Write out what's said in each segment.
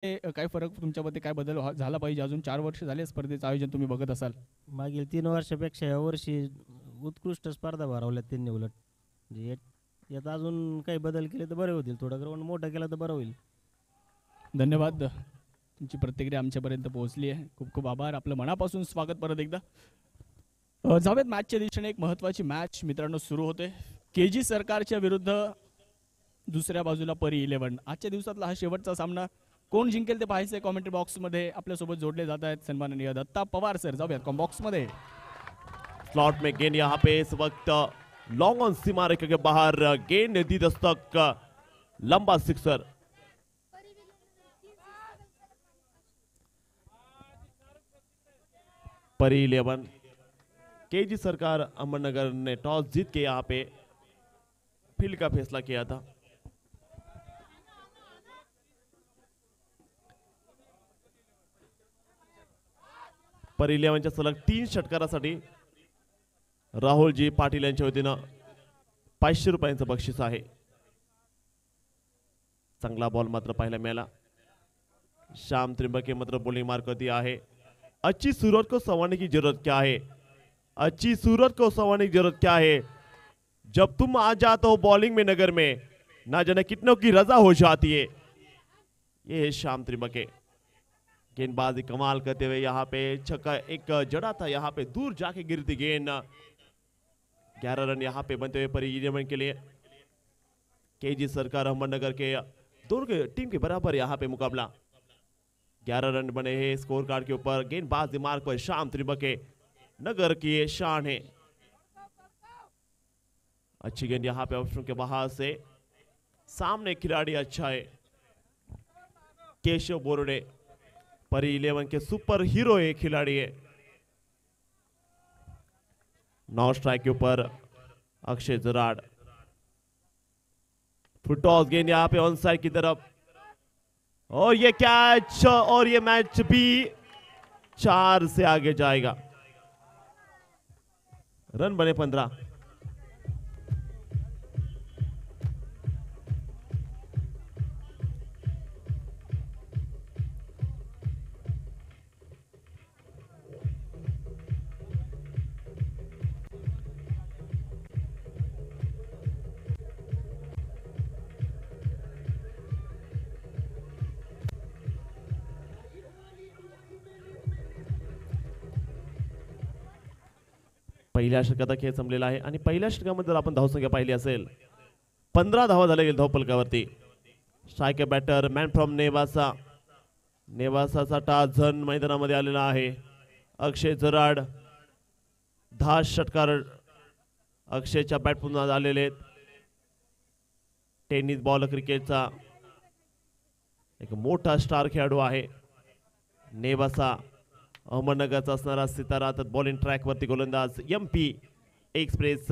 काय फरक तुमच्या मते काय बदल झाला पाहिजे? अजून 4 वर्ष झाले स्पर्धेचं आयोजन तुम्ही बघत असाल. मागील 3 वर्षापेक्षा यावर्षी उत्कृष्ट स्पर्धा भरवल्यात त्यांनी उलट. म्हणजे यात अजून काही बदल केले तर बरे होतील. थोडं ग्राउंड मोठं केलं तर बरं होईल. धन्यवाद. तुमची प्रतिक्रिया आमच्यापर्यंत पोहोचली आहे. खूप खूप आभार. आपलं मनापासून स्वागत परत एकदा. जाऊयात मॅचच्या दिशेने. एक महत्त्वाची मॅच मित्रांनो सुरू होते. केजी सरकारच्या विरुद्ध दुसऱ्या बाजूला परी 11. आजच्या दिवसातला हा शेवटचा सामना. कोण जिंकेल ते पाहायचंय. कॉमेंट्री बॉक्समध्ये आपल्यासोबत जोडले जात आहेत सन्माननीय दत्ता पवार सर. जाऊयात बॉक्समध्ये. स्लॉट में गेंद यहाँ पे इस वक्त लॉन्ग ऑन सीमा रेखा के बाहर गेंद दी दस्तक, लंबा सिक्सर। परी 11 केजी सरकार अहमदनगर ने टॉस जीत के यहाँ पे फील्ड का फैसला किया था। परी 11च्या सलग 3 षटकारासाठी राहुलजी पाटील यांच्या वतीनं 500 रुपयांचं बक्षीस आहे। चांगला बॉल मात्र पाहायला मिळाला। श्याम त्रिंबके मात्र बॉलिंग मारती आहे। अच्छी सूरत को संवारने की जरूरत क्या है, अच्छी सूरत को संवारने की जरूरत क्या है। जब तुम आ जाते हो बॉलिंग में नगर में, ना जाने कितनों की रजा हो जाती है। ये है श्याम त्रिंबके। गेंदबाजी कमाल करते हुए यहाँ पे छक्का एक जड़ा था, यहाँ पे दूर जाके गिरती गेंद। 11 रन यहाँ पे बनते हुए परी 11 के लिए। केजी सरकार अहमदनगर के दोनों के टीम के बराबर यहाँ पे मुकाबला। 11 रन बने हैं स्कोर कार्ड के ऊपर। गेंदबाजी मार्ग पर श्याम त्रिंबके, नगर की ये शान है। अच्छी गेंद यहाँ पे ऑप्शन के बाहर से, सामने खिलाड़ी अच्छा है केशव बोरडे, परी 11 के सुपर हीरो है खिलाड़ी है। 9 स्ट्राइक के ऊपर अक्षय जराड। फुल टॉस गेंद यहाँ पे ऑन साइड की तरफ, और ये कैच, और ये मैच भी 4 से आगे जाएगा। रन बने 15। पहिल्या षटकाचा खेळ संपलेला आहे आणि पहिल्या षटकामध्ये जर आपण धावसंख्या पाहिली असेल 15 धावा झाल्या गेल्या धावफलकावरती। Striker batter man from Nevasa, नेवासाचा टाझन मैदानामध्ये आलेला आहे। अक्षय जराड 10 षटकार अक्षयच्या बॅट पुन्हा झालेले आहेत। टेनिस बॉल क्रिकेटचा एक मोठा स्टार खेळाडू आहे। नेवासा अहमदनगरचा असणारा सितारा, तर बॉलिंग ट्रॅक वरती गोलंदाज एमपी एक्सप्रेस।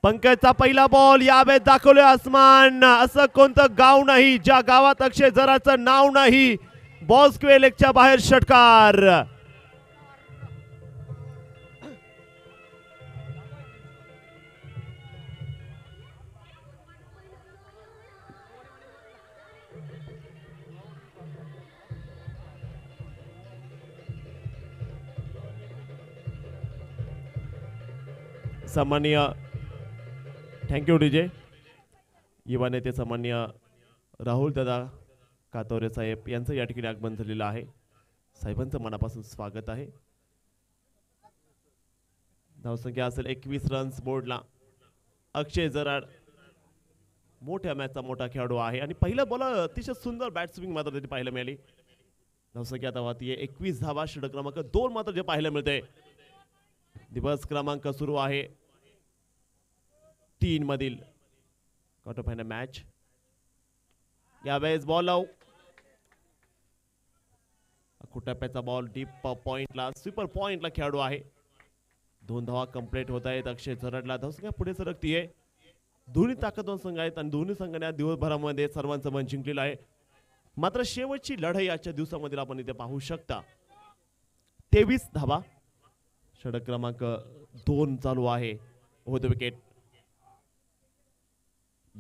पंकजचा पहिला बॉल, यावेळेस दाखवले आसमान। असं कोणतं गाव नाही ज्या गावात अक्षय जराचं नाव नाही। बॉस्क्वे लेगच्या बाहेर षटकार। सामान्य थँक्यू डीजे। युवा नेते सामान्य राहुल दादा कातोरे साहेब यांचं या ठिकाणी आगमन झालेलं आहे। साहेबांचं मनापासून स्वागत आहे। धावसंख्या असेल 21 रन्स बोर्डला। अक्षय जराड मोठ्या मॅचचा मोठा खेळाडू आहे आणि पहिला बॉल अतिशय सुंदर बॅट स्विंग मात्र त्यांनी पाहायला मिळाली। धावसंख्या आता वाहतीये 21 धावा, षटक क्रमांक 2 मात्र जे पाहायला मिळते। दिवस क्रमांक सुरू आहे 3 मधील क्वार्टर फायनल मॅच। यावेळेस बॉल कुटप्प्याचा बॉल डीप पॉइंटला, स्वीपर पॉइंटला खेळाडू आहे। 2 धावा कंप्लीट होत आहेत अक्षय जराडला। धावसंख्या पुढे सरकतीये। दोन्ही ताकदवान संघ आहेत आणि दोन्ही संघाने दिवसभरामध्ये सर्वांचं मन जिंकलेलं आहे। मात्र शेवटची लढाई आजच्या दिवसामध्ये आपण इथे पाहू शकता। 23 धावा, षटक क्रमांक 2 चालू आहे। विकेट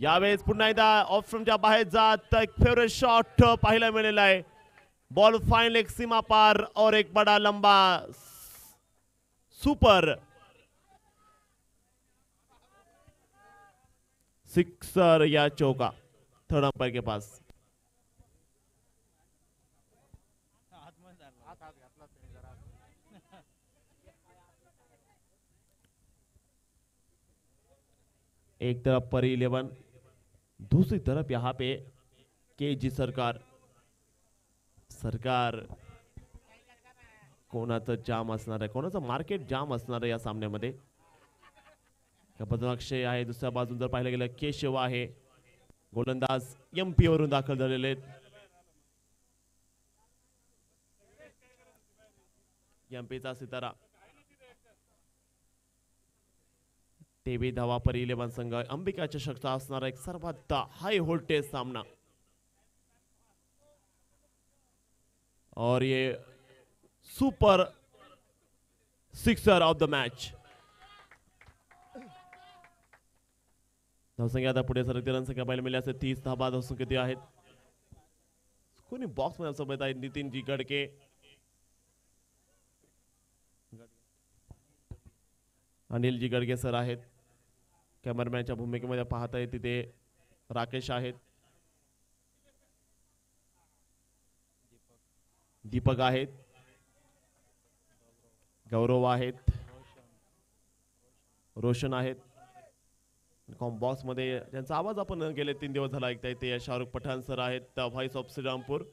यावेळेस पुन्हा एकदा ऑफ स्टंपच्या बाहेर जात एक फेवरेट शॉट पाहायला मिळालेला आहे. बॉल फाइन लेग सीमा पार और एक बड़ा लंबा सुपर सिक्सर या चौका थर्ड अंपायर के पास. एक तरफ परी 11, दूसरी तरफ यहाँ पे केजी सरकार. सरकार कोणाचं जाम असणार आहे, कोणाचं मार्केट जाम असणार आहे या सामन्यामध्ये. अक्षय आहे, दुसऱ्या बाजून जर पाहिलं गेलं केशव आहे. गोलंदाज एमपी वरून दाखल झालेले आहेत. एमपीचा सितारा तेवी धावा परी 11 संघ. अंबिका चषकचा असणारा एक सर्वात हाय व्होल्टेज सामना. और ये super sixer of the match. धावसंख्या आता पुढे सरकते. रनसंख्या पाहायला मिळाली असेल 30 धाबा. धावसंख्या किती आहेत कोणी बॉक्स मध्ये सोबत आहे. नितीनजी गडके, अनिलजी गडके सर आहेत. कॅमेरामॅनच्या भूमिकेमध्ये पाहता येते तिथे राकेश आहेत, दीपक आहेत, गौरव आहेत, रोशन आहेत. बॉक्स मध्ये ज्यांचा आवाज आपण गेले 3 दिवस झाला ऐकता येते शाहरुख पठाण सर आहेत, व्हाईस ऑफ श्रीरामपूर.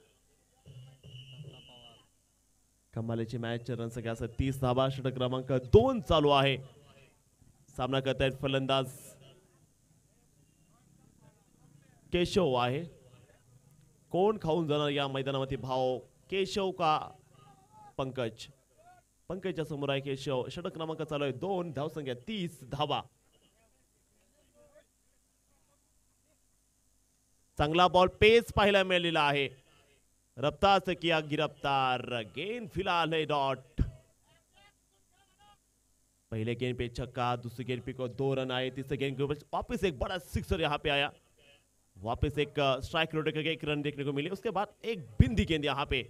कमालीची मॅच. रनसंख्या 30 धाबा. षटक क्रमांक 2 चालू आहे. सामना करतायत फलंदाज केशव आहे. कोण खाऊन जाणार या मैदानामध्ये भाव, केशव का पंकज? पंकजच्या समोर आहे केशव. षटक क्रमांक चालू आहे 2. धावसंख्या 30 धाबा. चांगला बॉल पेस पाहायला मिळालेला आहे. रफ्तार से किया गिरफ्तार. गेंद फिलहाल है डॉट. पहले गेंद पे छक्का, दूसरी गेंद पे 2 रन आए, तीसरे गेंद के ऊपर वापस एक बड़ा सिक्सर यहाँ पे आया. वापस एक स्ट्राइक रोटेट करके एक रन देखने को मिली. उसके बाद एक बिंदी गेंद यहाँ पे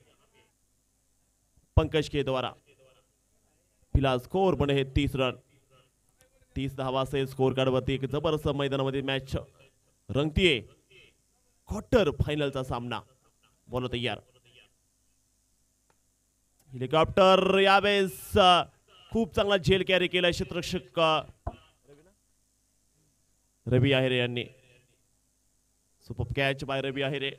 पंकज के द्वारा. फिलहाल स्कोर बने हैं 30 रन. 30 धावा से स्कोर कार्ड वरती एक जबरदस्त मैदानामध्ये मॅच रंगतीये. क्वार्टर फायनलचा सामना. बॉल तयार. हेलिकॉप्टर यावेळेस खूप चांगला झेल कॅरी केलाय क्षेत्ररक्षक रवी आहेरे यांनी. Super catch by Ravi Ahere.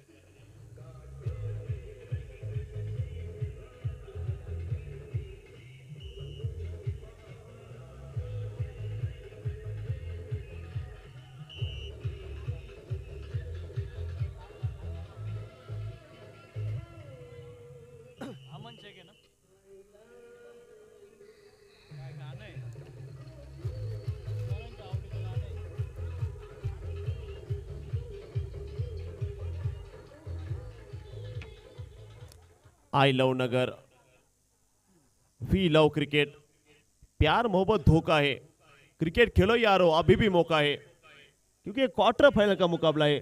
I love Nagar, we love cricket. प्यार मोहब्बत धोखा है. क्रिकेट खेलो यारो, अभी भी मौका है, क्योंकि क्वार्टर फाइनल का मुकाबला है.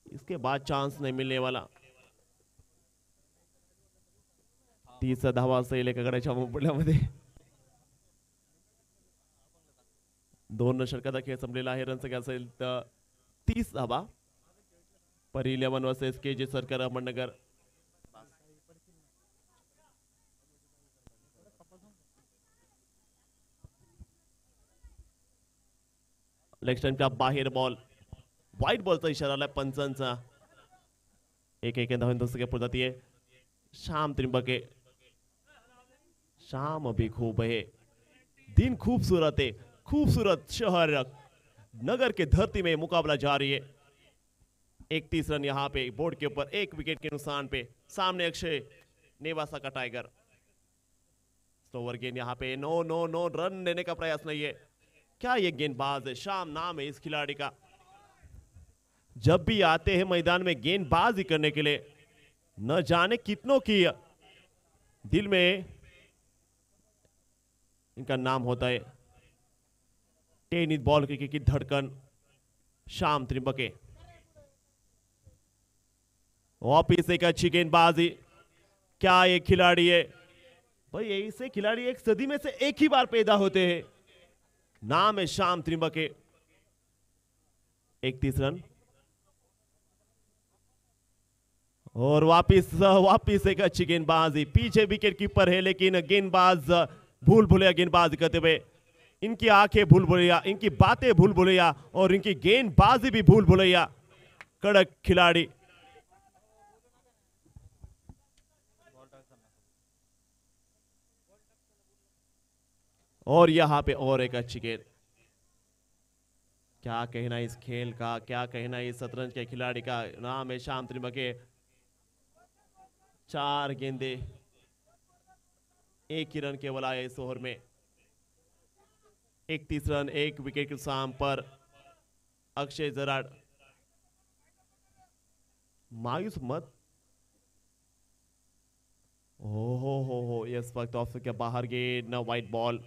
इसके बाद चांस नहीं मिलने वाला. 30 धावा असेल एका गड्याच्या मुंबईमध्ये. 2 षटकाचा खेळ संपलेला आहे. रनसंख्या असेल तर 30 धावा. परी 11 वर्सेस केजी सरकार अहमदनगर. लेग स्टंपच्या बाहेर बॉल. वाईट बॉलचा इशारा आलाय पंचांचा. एक धावन दस्तक पुढे जातीये. शाम त्रिंबके. शाम अभी खूब है, दिन खूबसूरत है. खूबसूरत शहर नगर के धरती में मुकाबला जारी है. 31 रन यहाँ पे बोर्ड के ऊपर 1 विकेट के नुकसान पे. सामने अक्षय नेवासा का टाइगर. स्लोवर गेंद यहाँ पे. नो नो नो, रन लेने का प्रयास नहीं है. क्या ये गेंदबाज है? शाम नाम है इस खिलाड़ी का. जब भी आते हैं मैदान में गेंदबाजी करने के लिए, न जाने कितनों की दिल में इनका नाम होता है. टेनिस बॉल की धड़कन. शाम त्रिंबके वापिस एक अच्छी गेंदबाजी। क्या ये खिलाड़ी है भाई, ऐसे खिलाड़ी एक सदी में से एक ही बार पैदा होते हैं। नाम है शाम त्रिंबके। 31 रन और वापिस एक अच्छी गेंदबाजी। पीछे विकेट कीपर है लेकिन गेंदबाज भूल भुलैया गेंदबाजी करते हुए। इनकी आंखें भूल भुलैया, इनकी बातें भूल भुलैया और इनकी गेंदबाजी भी भूल भुलैया। कड़क खिलाड़ी। और यहां पे और एक अच्छी गेंद। क्या कहना इस खेल का, क्या कहना इस शतरंज के खिलाड़ी का। नाम है शाम त्रिंबके। 4 गेंदे, 1 ही रन केवल आए इस ओवर में। 31 रन, 1 विकेट के साम पर अक्षय जराड़। मायूस मत हो इस वक्त ऑफ के बाहर गेंद, न वाइट बॉल।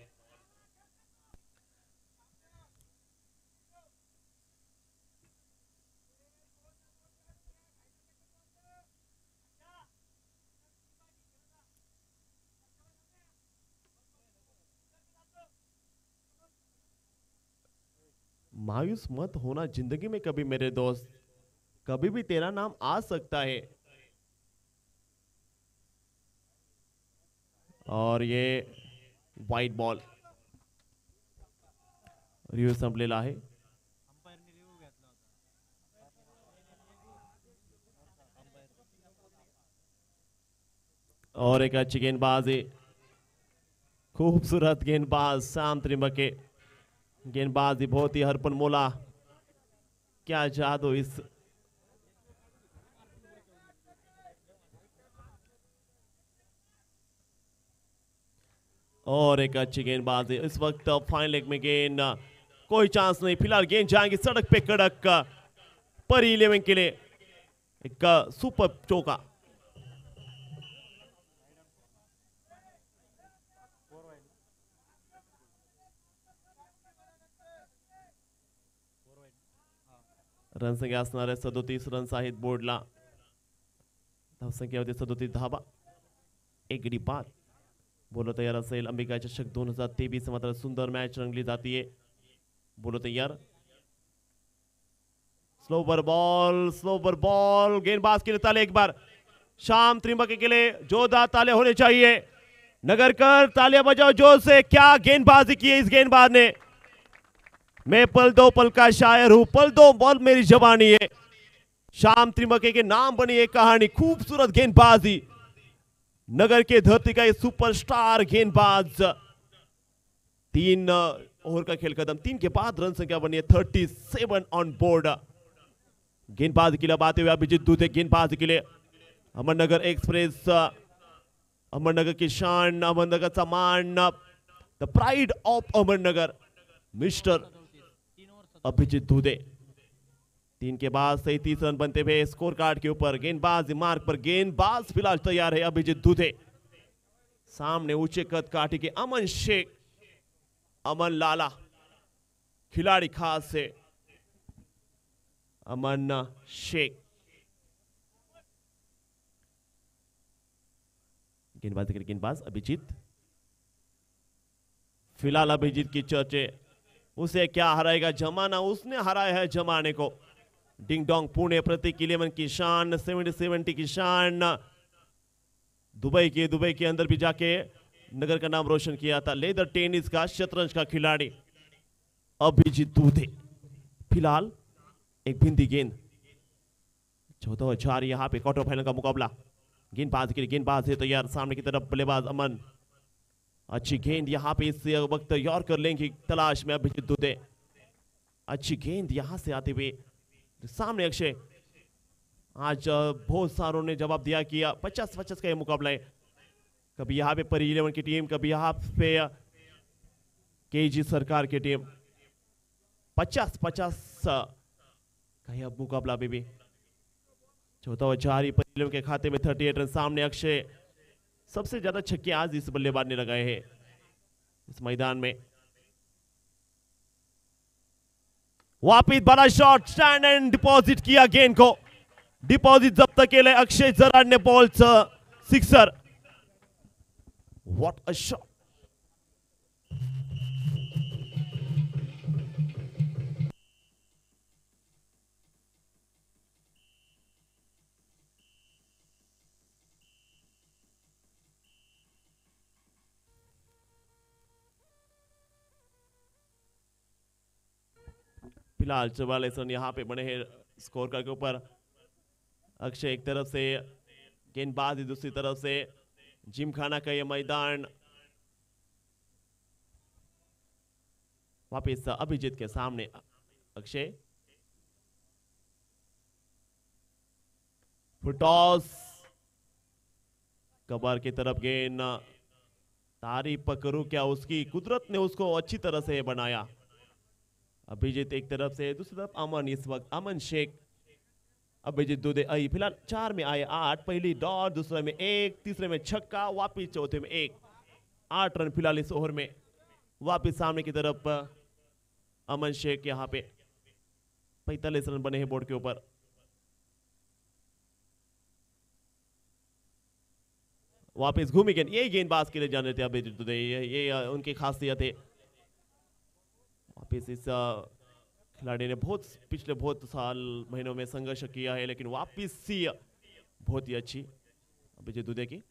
मायूस मत होना जिंदगी में कभी मेरे दोस्त, कभी भी तेरा नाम आ सकता है। और ये वाइट बॉल रिव्यू संपलेला आहे। और एक अच्छी गेंदबाजी, खूबसूरत गेंदबाज शाम त्रिंबके। गेंदबाजी बहुत ही हरपन मोला। क्या जादू इस और एक अच्छी गेंदबाजी। इस वक्त फाइनल लेग में गेंद, कोई चांस नहीं फिलहाल। गेंद जाएंगी सड़क पे कड़क परी 11 के लिए। एक सुपर चौका। रणसंख्या असणार आहे 37 रन्स आहेत बोर्डला। धावसंख्या होती 37 धावा। एक गडी बाद। बोलो तयार असेल अंबिका चषक 2023 मात्र सुंदर मॅच रंगली जातीये। बोलो तयार। स्लोवर बॉल गेंदबाज के लिए ताले एक बार। शाम त्रिंबके के लिए जोरदार ताले होने चाहिए। नगरकर तालियां बजाओ जोर से। क्या गेंदबाजी की है इस गेंदबाज ने। मैं पल दो पल का शायर हूं, पल दो बॉल मेरी जवानी है। शाम त्रिंबके के नाम बनी एक कहानी। खूबसूरत गेंदबाजी। नगर के धरती का ये सुपरस्टार गेंदबाज। 3 ओवर का खेल खत्म। 3 के बाद रन संख्या बनी है 37 ऑन बोर्ड। गेंदबाजी के लिए आते हुए अभिजीत दूधे गेंदबाजी के लिए। अमरनगर एक्सप्रेस, अमरनगर की शान, अमरनगर का मान, the pride of Amarnagar mister Abhijit Dudhe. 3 के बाद 37 रन बनते हुए स्कोर कार्ड के ऊपर। गेंदबाज मार्ग पर, गेंदबाज फिलहाल तैयार है अभिजीत दूधे। सामने ऊंचे कद काठी के अमन शेख, अमन लाला खिलाड़ी खास है अमन शेख। गेंदबाजी के गेंदबाज अभिजीत। फिलहाल अभिजीत की चर्चे। उसे क्या हराएगा जमाना, उसने हराया है जमाने को। डिंग डोंग पुणे प्रतीक 11 की शान, 70 की शान। दुबई के अंदर भी जाके नगर का नाम रोशन किया था। लेदर टेनिस का, शतरंज का खिलाड़ी अभिजीत दूधे। फिलहाल एक भिंदी गेंद। 14 यहां पे क्वार्टर फाइनल का मुकाबला। गेंदबाज के लिए गेंदबाज है तैयार। सामने की तरफ बल्लेबाज अमन। अच्छी गेंद यहां पे इस वक्त यॉर्कर लेंगे तलाश में अभिजीत दूधे। अच्छी गेंद यहां से आते हुए सामने अक्षय। आज बहुत सारों ने जवाब दिया कि 50-50 का ये मुकाबला है। कभी यहाँ पे परी 11 की टीम, कभी यहाँ पे केजी सरकार की टीम। 50-50 का यह मुकाबला अभी भी। 14 परी 11 के खाते में 38 रन। सामने अक्षय। सबसे ज्यादा छक्के आज इस बल्लेबाज ने लगाए हैं इस मैदान में। वापिस बड़ा शॉट स्टँड अँड डिपॉझिट किया गेंद को डिपॉझिट जप्त केलंय अक्षय जराडने बॉलचं सिक्सर. What a shot. फिलहाल 44 रन यहाँ पे बने हैं स्कोर कार्ड के ऊपर. अक्षय एक तरफ से गेंदबाज दूसरी तरफ से जिमखाना का ये मैदान. वापिस अभिजीत के सामने अक्षय. फुटॉस कबर की तरफ गेंद. तारीफ करूं क्या उसकी, कुदरत ने उसको अच्छी तरह से बनाया. अभिजीत एक तरफ से दूसरी तरफ अमन. इस वक्त अमन शेख, अभिजीत दुबे फिलहाल 4 में आए 8. पहली डॉट, दूसरे में 1, तीसरे में छक्का, वापिस चौथे में 1. 8 रन फिलहाल इस ओवर में. वापिस सामने की तरफ अमन शेख. यहाँ पे 45 रन बने हैं बोर्ड के ऊपर. वापिस घूमी गेंद, ये गेंदबाज के लिए जाने थे अभिजीत दुबे, ये उनकी खासियत है. वापिस इस खिलाड़ी ने पिछले बहुत साल महीनों में संघर्ष किया है, लेकिन वापिस सी बहुत ही अच्छी अभिजीत दुबे की.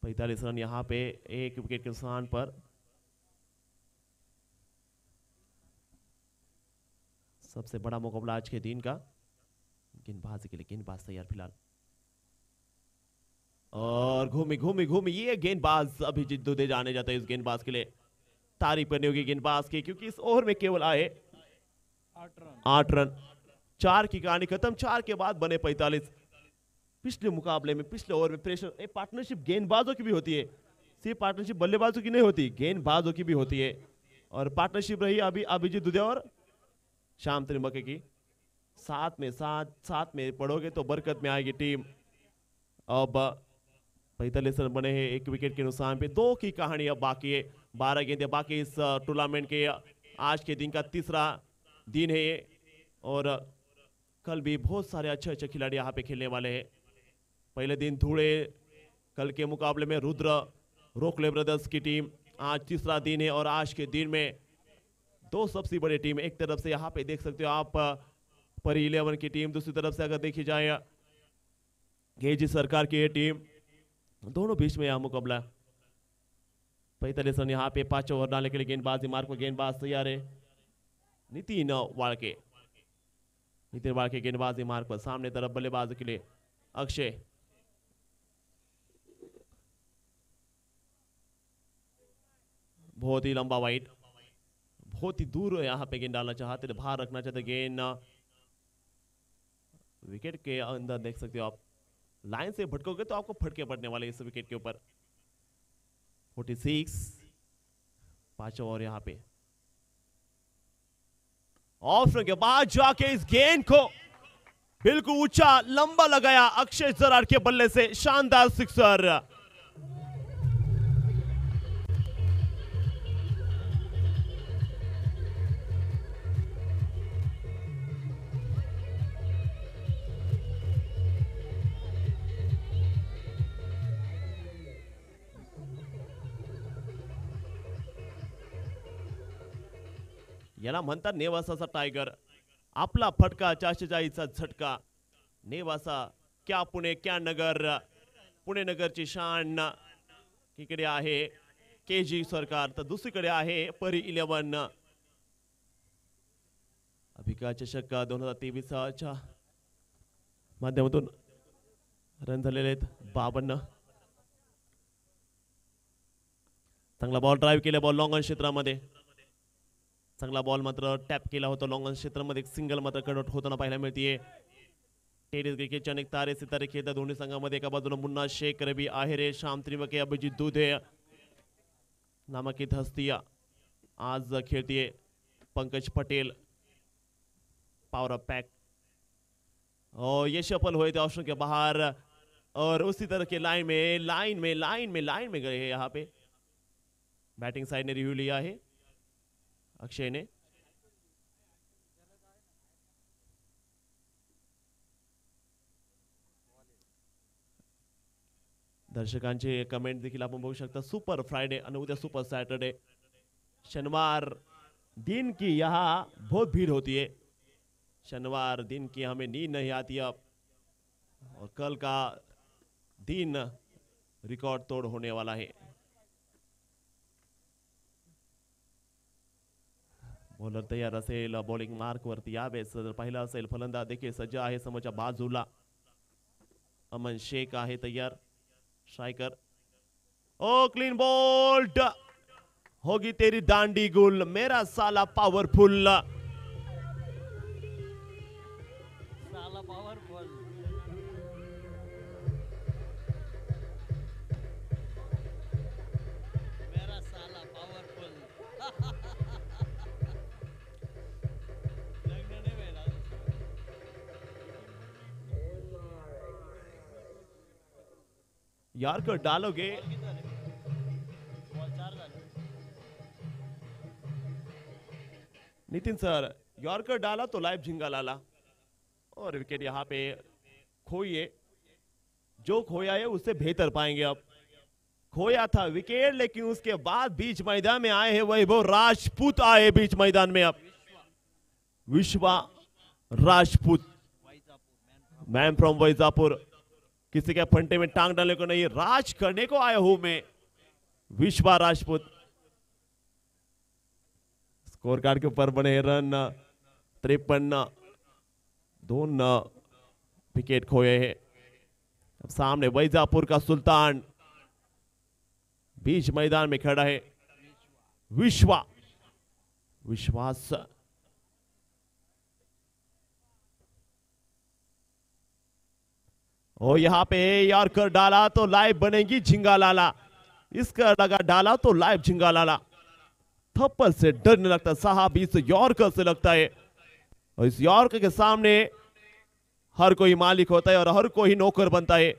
45 रन यहाँ पे 1 विकेट के स्थान पर. सबसे बड़ा मुकाबला आज के दिन का. गेंदबाजी के लिए गेंदबाज तैयार फिलहाल. और घूमी ये गेंदबाज अभिजीत दुबे जाने जाता है. इस गेंदबाज के लिए तारीफ करनी होगी गेंदबाज की, क्योंकि इस ओवर में केवल आए 8 रन. 4 की कहानी खत्म. 4 के बाद बने 45. पिछले मुकाबले में, पिछले ओवर में प्रेशर, पार्टनरशिप गेंदबाजों की भी होती है, सिर्फ पार्टनरशिप बल्लेबाजों की नहीं होती, गेंदबाजों की भी होती है. और पार्टनरशिप रही अभी अभिजीत दुबे और श्याम त्रिंबके की. साथ में पढ़ोगे तो बरकत में आएगी टीम. अब 45 रन बने हैं 1 विकेट के नुकसान पे. 2 की कहानी अब बाकी है. 12 गेंदें बाकी इस टूर्नामेंट के. आज के दिन का तीसरा दिन है ये, और कल भी बहुत सारे अच्छे खिलाड़ी यहाँ पे खेलने वाले हैं. पहले दिन धूड़े, कल के मुकाबले में रुद्र रोकले ब्रदर्स की टीम. आज तीसरा दिन है और आज के दिन में 2 सबसे बड़ी टीम. एक तरफ से यहाँ पे देख सकते हो आप परी 11 की टीम, दूसरी तरफ से अगर देखी जाए केजी सरकार की ये टीम. दोनों बीच में यह मुकाबला. 45 रन यहाँ पे 5 ओवर डालने के लिए गेंदबाजी मार्ग पर गेंदबाज तैयार है. नितिन वाड़के गेंदबाजी मार्ग पर. सामने तरफ बल्लेबाज के लिए अक्षय. बहुत ही लंबा वाइड, बहुत ही दूर यहाँ पे गेंद डालना चाहते थे, बाहर रखना चाहते गेंद. विकेट के अंदर देख सकते हो आप, लाइन से भटकोगे तो आपको फटके पड़ने वाले इस विकेट के ऊपर. 46 5 ओवर यहाँ पे. ऑफ के बाद जाके इस गेंद को बिल्कुल ऊंचा लंबा लगाया अक्षय जरार के बल्ले से. शानदार सिक्सर. याला म्हणतात नेवासाचा टायगर. आपला फटका 440चा झटका. नेवासा क्या पुणे क्या नगर. पुणे नगरची शान. इकडे आहे केजी सरकार, तर दुसरीकडे आहे परी 11. अभिका चषक 2023च्या माध्यमातून रन झालेले आहेत 52. चांगला बॉल ड्राइव्ह केला, बॉल लॉंग ऑन क्षेत्रामध्ये. चांगला बॉल मात्र टॅप केला होता लॉंग ऑन क्षेत्रामध्ये. सिंगल मात्र कन्वर्ट होताना पाहायला मिळते. टेनिस क्रिकेटचे अनेक तारे सितारे खेळतात दोन्ही संघामध्ये. एका बाजूला मुन्ना शेख, रवी आहेरे, श्याम त्रिंबके, अभिजीत दुबे नामांकित हस्ती आज खेळतीये. पंकज पटेल पावर ऑफ पैक और ये सफल हुए थे ऑप्शन के बाहर. और उसी तरह के लाइन में गए हैं यहाँ पे. बैटिंग साइड ने रिव्यू लिया है. अक्षय ने दर्शकांचे कमेंट देखील आपण बघू शकता. सुपर फ्राइडे आणि उद्या सुपर सैटरडे, शनिवार दिन की यहाँ बहुत भीड़ होती है. शनिवार दिन की हमें नींद नहीं आती अब, और कल का दिन रिकॉर्ड तोड़ होने वाला है. बॉलर तयार असेल, बॉलिंग मार्क वरती यावेळेस जर पाहिलं असेल फलंदाज देखील सज्ज आहे समोरच्या बाजूला. अमन शेख आहे तयार, स्ट्राइकर. ओ क्लीन बोल्ड, होगी तेरी दांडी गुल, मेरा साला पावरफुल. साला पावरफुल. मेरा साला पावरफुल. लग्न नाही व्हायला. यार्कर डालोगे. बॉल 4 झाले. नितिन सर, यॉर्कर डाला तो लाइव झिंगा लाला, और विकेट यहाँ पे खोइए. जो खोया है उससे बेहतर पाएंगे. अब खोया था विकेट, लेकिन उसके बाद बीच मैदान में आए हैं वैभव राजपूत आए बीच मैदान में. अब विश्वा राजपूत, मैन फ्रॉम वैजापुर. किसी के फंटे में टांग डालने को नहीं, राज करने को आया हूं मैं. विश्वा राजपूत. स्कोर कार्ड के ऊपर बने रन 53, 2 विकेट खोए हैं. अब सामने वैजापुर का सुल्तान बीच मैदान में खड़ा है. विश्वास. और यहां पे यॉर्कर डाला तो लाइव बनेगी झिंगा लाला. इसका लगा डाला तो लाइव झिंगा लाला. थप्पड़ से डरने लगता साहब, इस यॉर्कर से लगता है. और इस यॉर्कर के सामने हर कोई मालिक होता है और हर कोई नौकर बनता है.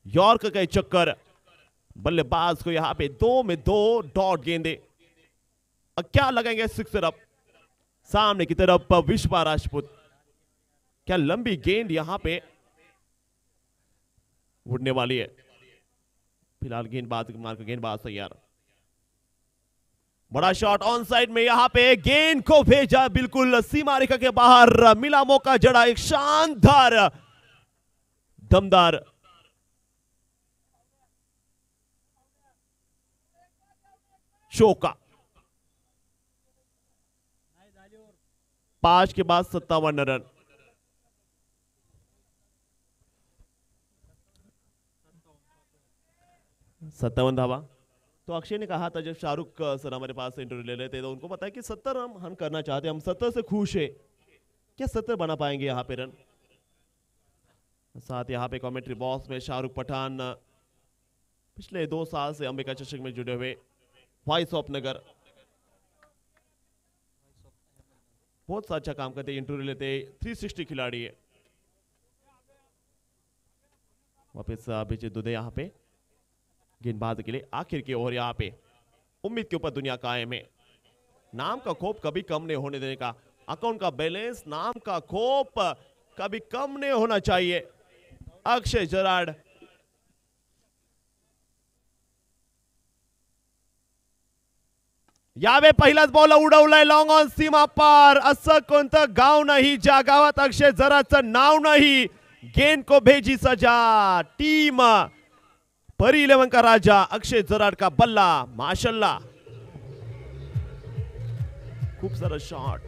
यॉर्कर का चक्कर, बल्लेबाज को यहां पे 2 में 2 डॉट गेंदे. अब क्या लगाएंगे सिक्सर. अप सामने की तरफ विश्वा राजपूत. क्या लंबी गेंद यहां पे उड़ने वाली है. फिलहाल गेंदबाज तैयार. बड़ा शॉट ऑन साइड में, यहां पे गेंद को भेजा बिल्कुल सीमा रेखा के बाहर. मिला मौका, जड़ा एक शानदार दमदार चौका. 5 के बाद 57 रन. सत्तावन धावा. तो अक्षय ने कहा था जब शाहरुख सर हमारे पास इंटरव्यू ले रहे थे तो उनको पता है कि 70 हम करना चाहते हैं, हम 70 से खुश है. क्या 70 बना पाएंगे यहाँ पे रन. साथ यहाँ पे कमेंट्री बॉक्स में शाहरुख पठान पिछले 2 साल से अंबिका चषक में जुड़े हुए, वॉइस ऑफ नगर, बहुत सा अच्छा काम करते, इंटरव्यू लेते, 360 खिलाड़ी है. वापिस अभिजीत दुबे यहाँ पे गेंदबाज के लिए आखिर की ओर. यहाँ पे उम्मीद के ऊपर दुनिया कायम है. नाम का खौफ कभी कम नहीं होने देने का. अकाउंट का बैलेंस, नाम का खौफ कभी कम नहीं होना चाहिए. अक्षय जराड. यावे पहिलाच बॉल उडवलाय लॉंग ऑन सीमा पार. असं कोणतं गाव नाही ज्या गावात अक्षय जराडचं नाव नाही. गेंद को भेजी सजा. टीम परी 11 का राजा अक्षय जराड का बल्ला. माशाल्लाह, खूप सारा शॉट.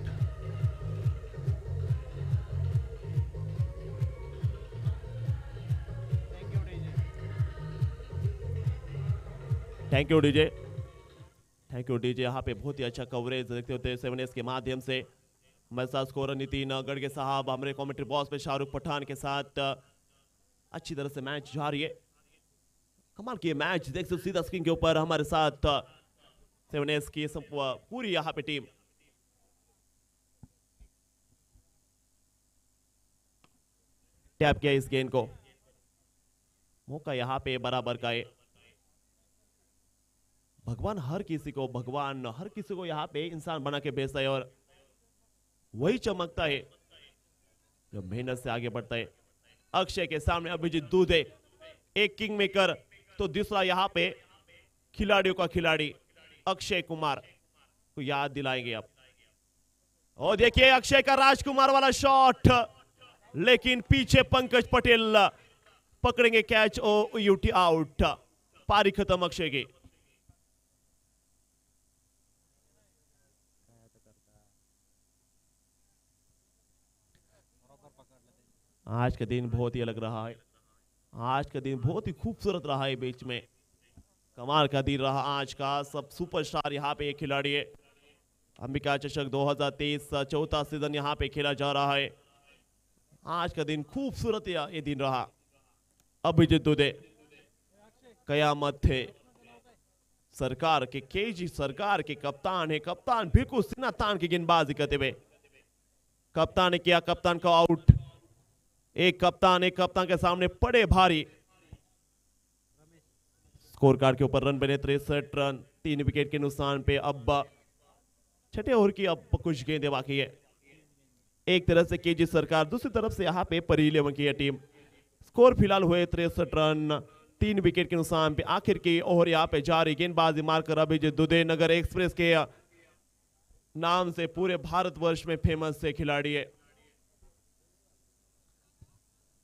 Thank you DJ. यहाँ पे बहुत ही अच्छा कवरेज देखते होते 7S के माध्यम से. हमारे साथ स्कोरर नितिन गड़गे साहब, हमारे कमेंट्री बॉक्स पे शाहरुख पठान के साथ अच्छी तरह से मैच जारी है. कमाल की मैच देख सकते सीधा स्क्रीन के ऊपर. हमारे साथ 7S की पूरी यहाँ पे टीम. टैप किया इस गेंद को. मौका यहाँ पे बराबर का है. भगवान हर किसी को यहाँ पे इंसान बना के भेजता है और वही चमकता है जो मेहनत से आगे बढ़ता है। अक्षय के सामने अभिजीत दूधे, एक किंग मेकर तो दूसरा यहाँ पे खिलाड़ियों का खिलाड़ी अक्षय कुमार को याद दिलाएंगे अब। और देखिए अक्षय का राजकुमार वाला शॉट, लेकिन पीछे पंकज पटेल पकड़ेंगे कैच और यूटी आउट। पारी खत्म अक्षय की। आज का दिन बहुत ही अलग रहा है, आज का दिन बहुत ही खूबसूरत रहा है, बीच में कमाल का दिन रहा आज का। सब सुपरस्टार यहाँ पे एक खिलाड़ी है। अंबिका चषक 2023 चौथा सीजन यहाँ पे खेला जा रहा है। आज का दिन खूबसूरत ये दिन रहा। अभिजीत दुबे कयामत थे सरकार के, केजी सरकार के कप्तान है। कप्तान बिल्कुल सीना तान की गेंदबाजी करते हुए कप्तान ने किया कप्तान का आउट। एक कप्तान के सामने पड़े भारी। स्कोर कार्ड के ऊपर रन बने 63 रन, 3 विकेट के नुकसान पे। अब छठे ओवर की अब कुछ गेंदें बाकी है। एक तरफ से केजी सरकार, दूसरी तरफ से यहाँ पे परी 11 की है टीम। स्कोर फिलहाल हुए 63 रन, 3 विकेट के नुकसान पे। आखिर की ओवर यहाँ पे जारी, गेंदबाजी मारकर अभिजीत दुबे नगर एक्सप्रेस के नाम से पूरे भारतवर्ष में फेमस से खिलाड़ी है।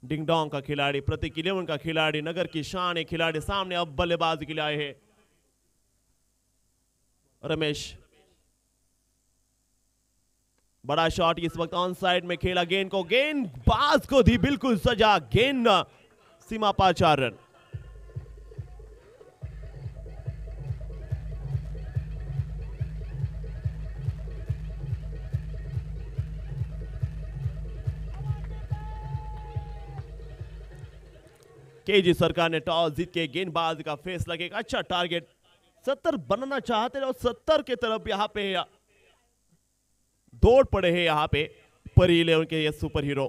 डिंग डोंग का खिलाड़ी, प्रतीक 11 का खिलाड़ी, नगर की शान है खिलाड़ी। सामने अब बल्लेबाजी के लिए आए हैं रमेश। बड़ा शॉट इस वक्त ऑन साइड में खेला, गेंदबाज को दी बिल्कुल सजा, गेंद सीमा पार 4 रन। केजी सरकार ने टॉस जीत के गेंदबाज का फैसला किया। अच्छा टारगेट 70 बनाना चाहते हैं और 70 के तरफ यहां पे दौड़ पड़े हैं यहां पे परी 11 के ये सुपर हीरो।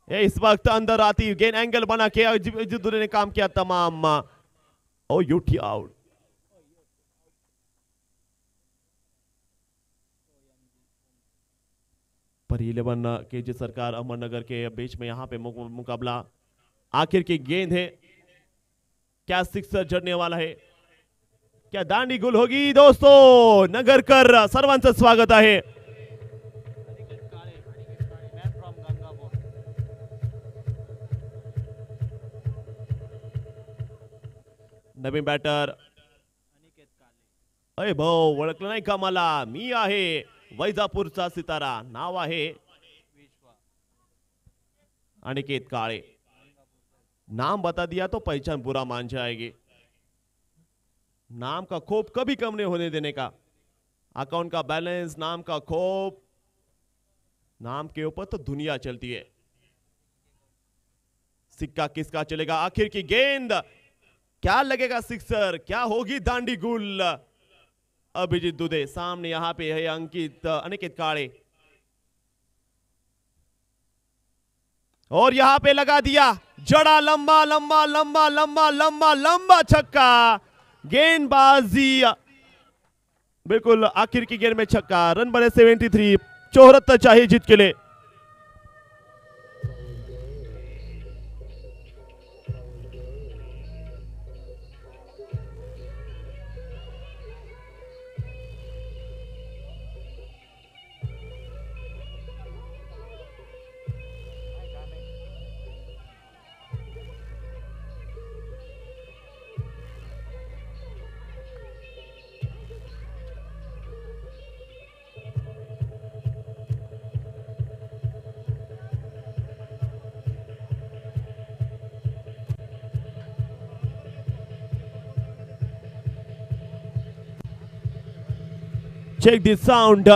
इस वक्त अंदर आती गेंद एंगल बना के अभिजीत दुबे ने काम किया तमाम। ओ यूटी आउट। परी 11 केजी सरकार अमरनगर के बीच में यहां पे मुकाबला। आखिर की गेंद है, क्या सिक्सर जड़ने वाला है, क्या दांडी गुल होगी दोस्तों। नगरकर सर्वांचं स्वागत आहे। नवीन बॅटर, अरे भाऊ ओळखलं नाही का मला, मी आहे वैजापूरचा सितारा, नाव आहे अनिकेत काळे। नाम बता दिया तो पहचान बुरा मान जाएगी। नाम का खौफ कभी कम नहीं होने देने का। अकाउंट का बैलेंस, नाम का खौफ, नाम के ऊपर तो दुनिया चलती है। सिक्का किसका चलेगा, आखिर की गेंद, क्या लगेगा सिक्सर, क्या होगी दांडी गुल। अभिजीत दुबे सामने यहां पे है अनिकेत काळे, और यहां पे लगा दिया जड़ा, लंबा लंबा लंबा लंबा लंबा लंबा छक्का। गेंदबाजी बिल्कुल आखिर की गेंद में छक्का। रन बने 73, 74 चाहिए जीत के लिए। Check the sound.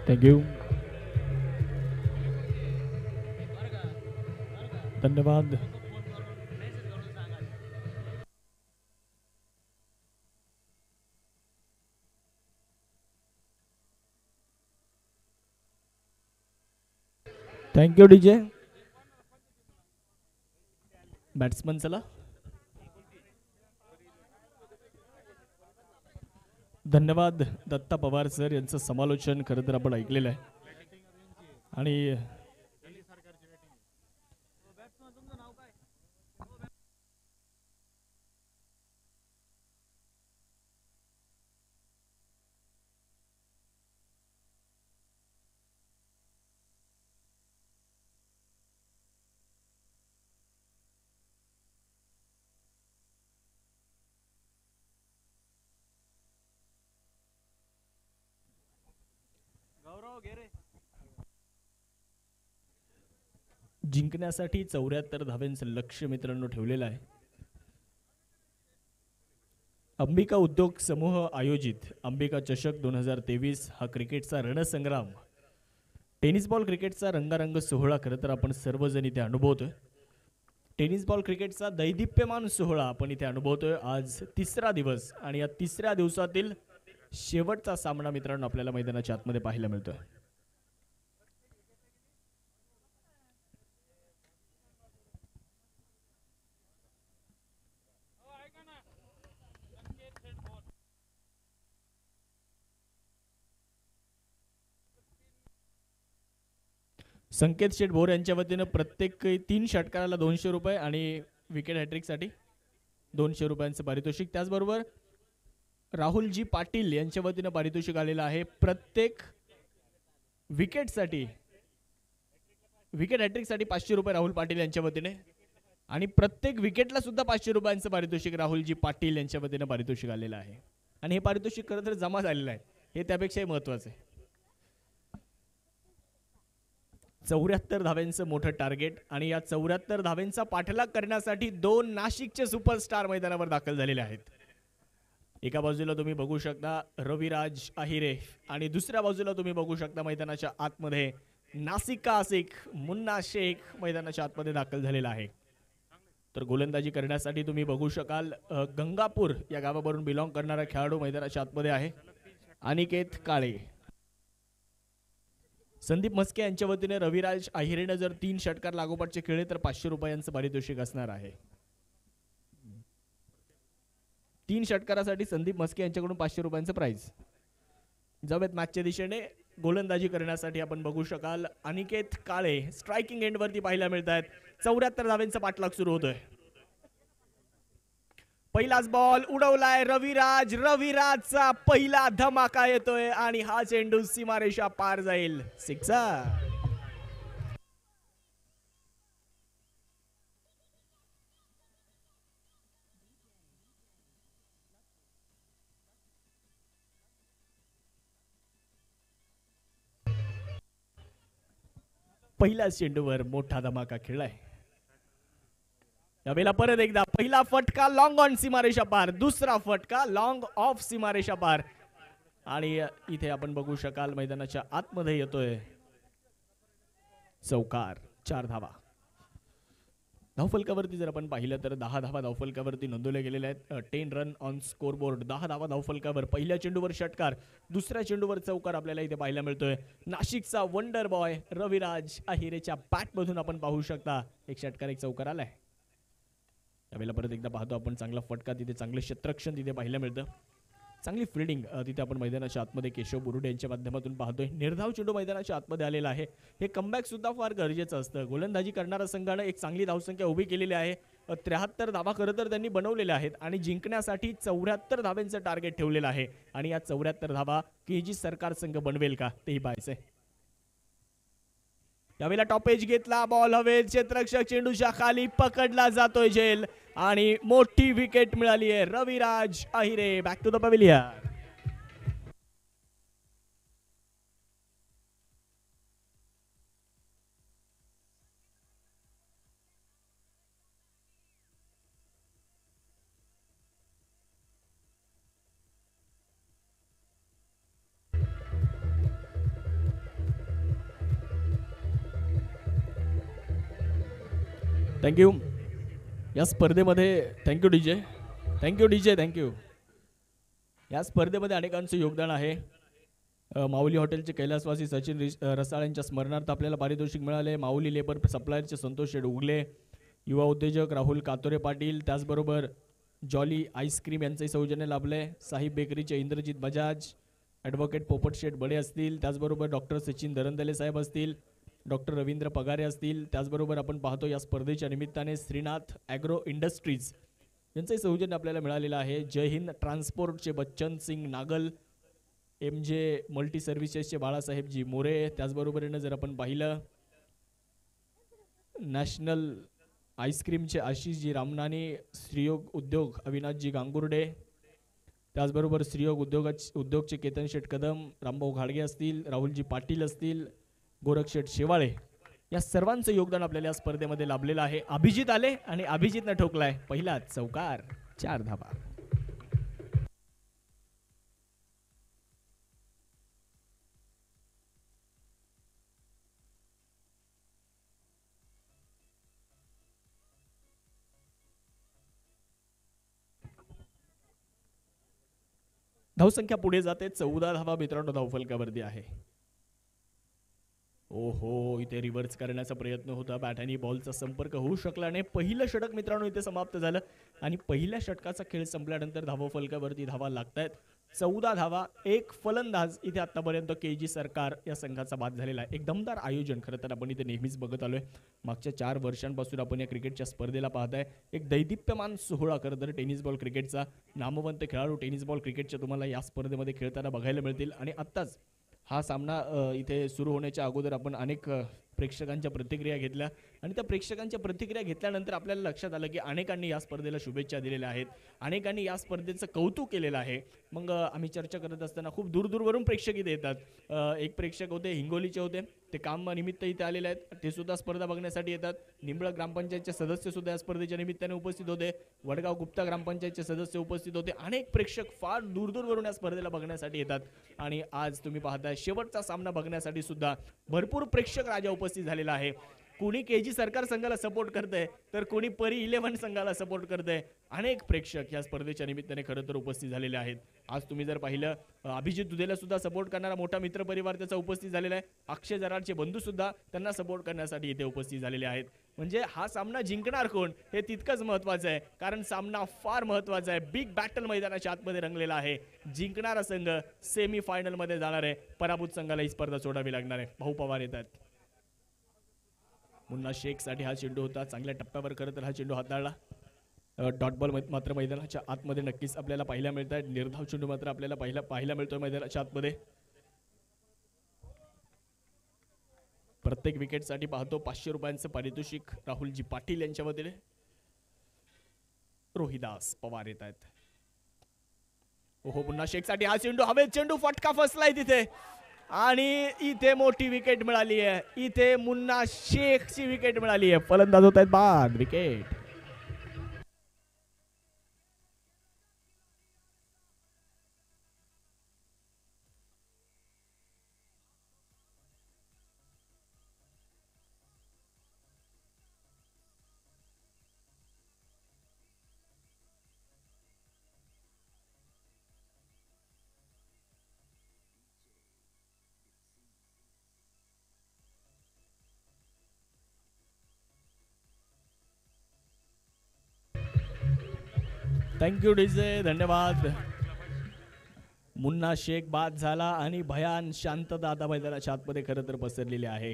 थँक्यू. धन्यवाद. Thank you DJ. बॅट्समन चला. धन्यवाद दत्ता पवार सर यांचं समालोचन खरं तर आपण ऐकलेलं आहे आणि जिंकण्यासाठी 74 धाव्यांचं लक्ष्य मित्रांनो ठेवलेलं आहे. अंबिका उद्योग समूह आयोजित अंबिका चषक 2023 हा क्रिकेटचा रणसंग्राम, टेनिस बॉल क्रिकेटचा रंगारंग सोहळा खरं तर आपण सर्वजण इथे अनुभवतोय. टेनिस बॉल क्रिकेटचा दैदिप्यमान सोहळा आपण इथे अनुभवतोय. आज तिसरा दिवस आणि या तिसऱ्या दिवसातील शेवटचा सामना मित्रांनो आपल्याला मैदानाच्या आतमध्ये पाहायला मिळतोय. संकेत शेठ भोर यांच्या वतीनं प्रत्येक 3 षटकाराला 200 रुपये आणि विकेट हॅट्रिकसाठी 200 रुपयांचं पारितोषिक. त्याचबरोबर राहुलजी पाटील यांच्या वतीनं पारितोषिक आलेलं आहे. प्रत्येक विकेटसाठी विकेट हॅट्रिकसाठी 500 रुपये राहुल पाटील यांच्या वतीने आणि प्रत्येक विकेटला सुद्धा 500 रुपयांचं पारितोषिक राहुलजी पाटील यांच्या वतीनं पारितोषिक आलेलं आहे. आणि हे पारितोषिक खरं तर जमा झालेलं आहे, हे त्यापेक्षाही महत्त्वाचं आहे. 74 धाव्यांचं मोठं टार्गेट आणि या 74 धाव्यांचा पाठलाग करण्यासाठी 2 नाशिकचे सुपरस्टार मैदानावर दाखल झालेले आहेत. एका बाजूला तुम्ही बघू शकता रविराज आहिरे आणि दुसऱ्या बाजूला तुम्ही बघू शकता मैदानाच्या आतमध्ये नासिक का आसिक मुन्ना शेख मैदानाच्या आतमध्ये दाखल झालेला आहे. तर गोलंदाजी करण्यासाठी तुम्ही बघू शकाल गंगापूर या गावावरून बिलॉंग करणारा खेळाडू मैदानाच्या आतमध्ये आहे, अनिकेत काळे. संदीप मस्के यांच्या वतीने रविराज आहिरेने जर 3 षटकार लागोपाठचे खेळले तर 500 रुपयांचं पारितोषिक असणार आहे. 3 षटकारासाठी संदीप मस्के यांच्याकडून 500 रुपयांचं प्राइज. जाऊयात मॅचच्या दिशेने. गोलंदाजी करण्यासाठी आपण बघू शकाल अनिकेत काळे स्ट्रायकिंग एंड वरती पाहायला मिळत आहेत. 74 धाव्यांचा पाठलाग सुरू होतोय. पहिलाच बॉल उडवलाय रविराजचा पहिला धमाका येतोय आणि हा चेंडू सीमारेषा पार जाईल. सिक्सर. पहिल्याच चेंडूवर मोठा धमाका खेळलाय. यावेळेला परत एकदा पहिला फटका लॉंग ऑन सीमारेषा पार, दुसरा फटका लॉंग ऑफ सीमारेषा पार आणि इथे आपण बघू शकाल मैदानाच्या आतमध्ये येतोय चौकार. 4 धावा. धावफलकावरती जर आपण पाहिलं तर 10 धावा धावफलकावरती नोंदवल्या गेलेल्या आहेत. 10 रन ऑन स्कोरबोर्ड. 10 धावा धावफलकावर. पहिल्या चेंडूवर षटकार, दुसऱ्या चेंडूवर चौकार आपल्याला इथे पाहायला मिळतोय. नाशिकचा वंडर बॉय रविराज आहिरेच्या बॅटमधून आपण पाहू शकता एक षटकार एक चौकार आलाय. यावेळेला परत एकदा पाहतो आपण चांगला फटका तिथे, चांगले क्षेत्ररक्षण तिथे पाहायला मिळतं, चांगली फिल्डिंग तिथे आपण मैदानाच्या आतमध्ये केशव बुरुडे यांच्या माध्यमातून पाहतोय. निर्धाव चेंडू मैदानाच्या आतमध्ये आलेला आहे. हे कमबॅक सुद्धा फार गरजेचं असतं. गोलंदाजी करणाऱ्या संघानं एक चांगली धावसंख्या उभी केलेली आहे. 73 धावा खरं तर त्यांनी बनवलेल्या आहेत आणि जिंकण्यासाठी 74 धाव्यांचं टार्गेट ठेवलेलं आहे आणि या 74 धावा केजी सरकार संघ बनवेल का तेही पाहायचंय. यावेळेला टॉपेज घेतला, बॉल हवेत, क्षेत्ररक्षक चेंडूच्या खाली पकडला जातोय झेल आणि मोठी विकेट मिळाली आहे. Raviraj Ahire back to the pavilion. Thank you. या स्पर्धेमध्ये thank you DJ, thank you DJ, thank you. या स्पर्धेमध्ये अनेकांचं योगदान आहे. माऊली हॉटेलचे कैलासवासी सचिन रसाळ यांच्या स्मरणार्थ आपल्याला पारितोषिक मिळाले. माऊली लेबर सप्लायरचे संतोष शेड उगले, युवा उद्योजक राहुल कातोरे पाटील, त्याचबरोबर जॉली आईस्क्रीम यांचंही सौजन्य लाभले. साहिब बेकरीचे इंद्रजित बजाज, ॲडव्होकेट पोपट शेठ बडे असतील, त्याचबरोबर डॉक्टर सचिन दरंदले साहेब असतील, डॉक्टर रवींद्र पगारे असतील. त्याचबरोबर आपण पाहतो या स्पर्धेच्या निमित्ताने श्रीनाथ ॲग्रो इंडस्ट्रीज यांचंही सौजन्य आपल्याला मिळालेलं आहे. जय हिंद ट्रान्सपोर्टचे बच्चन सिंग नागल, MJ मल्टी सर्व्हिसेसचे बाळासाहेबजी मोरे, त्याचबरोबरीनं जर आपण पाहिलं नॅशनल आईस्क्रीमचे आशिषजी रामनानी, श्रीयोग उद्योग अविनाशजी गांगुर्डे, त्याचबरोबर श्रीयोग उद्योगचे केतन शेठ कदम, रामभाऊ घाडगे असतील, राहुलजी पाटील असतील, गोरख शेठ शेवाळे, या सर्वांचं योगदान आपल्याला या स्पर्धेमध्ये लाभलेलं आहे. अभिजित आले आणि अभिजितनं ठोकलाय पहिला चौकार, 4 धावा. धावसंख्या पुढे जाते, 14 धावा मित्रांनो धावफलकावरती आहे. ओहो, इथे रिव्हर्स करण्याचा प्रयत्न होता, बॅट आणि बॉलचा संपर्क होऊ शकला नाही. पहिलं षटक मित्रांनो इथे समाप्त झालं आणि पहिल्या षटकाचा खेळ संपल्यानंतर धावफलकावरती धावा लागतायत. 14 धावा, एक फलंदाज इथे आतापर्यंत KG सरकार या संघाचा बाद झालेला आहे. एक दमदार आयोजन खरं तर आपण इथे नेहमीच बघत आलोय. मागच्या 4 वर्षांपासून आपण या क्रिकेटच्या स्पर्धेला पाहताय. एक दैदिप्यमान सोहळा खरं तर टेनिस बॉल क्रिकेटचा. नामवंत खेळाडू टेनिस बॉल क्रिकेटच्या तुम्हाला या स्पर्धेमध्ये खेळताना बघायला मिळतील. आणि आत्ताच हा सामना इथे सुरू होण्याच्या अगोदर आपण अनेक प्रेक्षकांच्या प्रतिक्रिया घेतल्या आणि त्या प्रेक्षकांच्या प्रतिक्रिया घेतल्यानंतर आपल्याला लक्षात आलं की अनेकांनी या स्पर्धेला शुभेच्छा दिलेल्या आहेत, अनेकांनी या स्पर्धेचं कौतुक केलेलं आहे. मग आम्ही चर्चा करत असताना खूप दूरदूरवरून प्रेक्षक इथे येतात. एक प्रेक्षक होते हिंगोलीचे होते, ते कामानिमित्त इथे आलेले आहेत, ते सुद्धा स्पर्धा बघण्यासाठी येतात. निंबळ ग्रामपंचायतचे सदस्य सुद्धा या स्पर्धेच्या निमित्ताने उपस्थित होते, वडगाव गुप्ता ग्रामपंचायतचे सदस्य उपस्थित होते. अनेक प्रेक्षक फार दूरदूरवरून या स्पर्धेला बघण्यासाठी येतात आणि आज तुम्ही पाहताय शेवटचा सामना बघण्यासाठी सुद्धा भरपूर प्रेक्षक राजा उपस्थित झालेला आहे. कोणी KG सरकार संघाला सपोर्ट करतंय तर कोणी परी 11 संघाला सपोर्ट करतंय. अनेक प्रेक्षक या स्पर्धेच्या निमित्ताने खरं तर उपस्थित झालेले आहेत. आज तुम्ही जर पाहिलं अभिजित दुधेला सुद्धा सपोर्ट करणारा मोठा मित्र परिवार त्याचा उपस्थित झालेला आहे. अक्षय जराडचे बंधू सुद्धा त्यांना सपोर्ट करण्यासाठी इथे उपस्थित झालेले आहेत. म्हणजे हा सामना जिंकणार कोण हे तितकंच महत्वाचं आहे, कारण सामना फार महत्वाचा आहे. बिग बॅटल मैदानाच्या आतमध्ये रंगलेला आहे. जिंकणारा संघ सेमी फायनल मध्ये जाणार आहे, पराभूत संघाला ही स्पर्धा सोडावी लागणार आहे. भाऊ पवार येतात. मुन्ना शेख साठी हा चेंडू होता, चांगल्या टप्प्यावर खरं तर हा चेंडू हाताळला. डॉट बॉल मात्र मैदानाच्या आतमध्ये नक्कीच आपल्याला पाहायला मिळत आहे. निर्धाव चेंडू मात्र आपल्याला पाहायला मिळतोय मैदानाच्या आतमध्ये. प्रत्येक विकेटसाठी पाहतो 500 रुपयांचं पारितोषिक राहुलजी पाटील यांच्या वतीने. रोहिदास पवार येत आहेत. ओहो, मुन्ना शेख साठी हा चेंडू हवेत, चेंडू फटका फसलाय तिथे आणि इथे मोठी विकेट मिळाली आहे. इथे मुन्ना शेखची विकेट मिळाली आहे. फलंदाज होत आहेत बाद. विकेट थँक्यू डीजे, धन्यवाद. मुन्ना शेख बाद झाला आणि भयान शांतता आता मैदानाच्या आतमध्ये खरं तर पसरलेली आहे.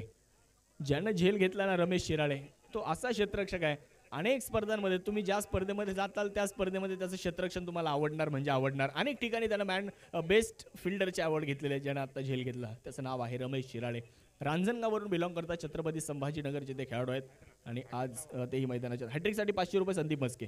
ज्यानं झेल घेतला ना रमेश शिराळे, तो असा क्षेत्ररक्षक आहे. अनेक स्पर्धांमध्ये तुम्ही ज्या स्पर्धेमध्ये जाताल त्या स्पर्धेमध्ये त्याचं क्षेत्ररक्षण तुम्हाला आवडणार म्हणजे आवडणार. अनेक ठिकाणी त्यानं बेस्ट फिल्डरचे अवॉर्ड घेतलेले ज्यानं आता झेल घेतला. त्याचं नाव आहे रमेश शिराळे. रांजणगाववरून बिलॉंग करतात, छत्रपती संभाजीनगरचे ते खेळाडू आहेत आणि आज तेही मैदानाच्या हॅट्रिकसाठी 500 रुपये संदीप मस्के.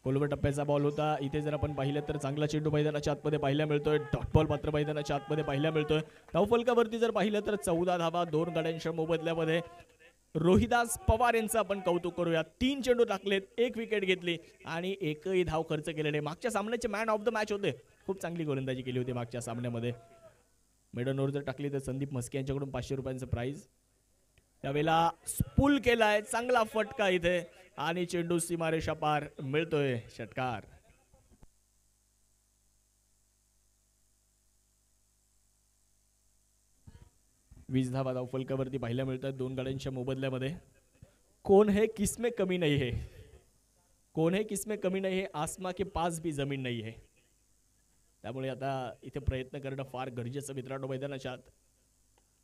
कोलवर टप्प्याचा बॉल होता. इथे जर आपण पाहिलं तर चांगला चेंडू मैदानाच्या आतमध्ये पाहायला मिळतोय. डॉट बॉल मात्र मैदानाच्या आतमध्ये पाहायला मिळतोय. धावफलकावरती जर पाहिलं तर 14 धावा 2 गड्यांच्या मोबदल्यामध्ये. रोहिदास पवार यांचं आपण कौतुक करूया. 3 चेंडू टाकलेत, 1 विकेट घेतली आणि एकही धाव खर्च केलेले. मागच्या सामन्याचे मॅन ऑफ द मॅच होते. खूप चांगली गोलंदाजी केली होती मागच्या सामन्यामध्ये. मिडन ओव्हर जर टाकली तर संदीप मस्के यांच्याकडून 500 रुपयांचं प्राइज. त्यावेळेला स्पूल केलाय, चांगला फटका इथे आणि चेंडू सीमारेषा पार, मिळतोय षटकार. वीस धावा धावफलकावरती पाहायला मिळतात दोन गाड्यांच्या मोबदल्यामध्ये. कोण है किसमें कमी नहीं है, कोण है किसमें कमी नहीं है, आसमा के पास भी जमीन नहीं है. त्यामुळे आता इथे प्रयत्न करणं फार गरजेचं मित्रांनो मैदानाच्या आत.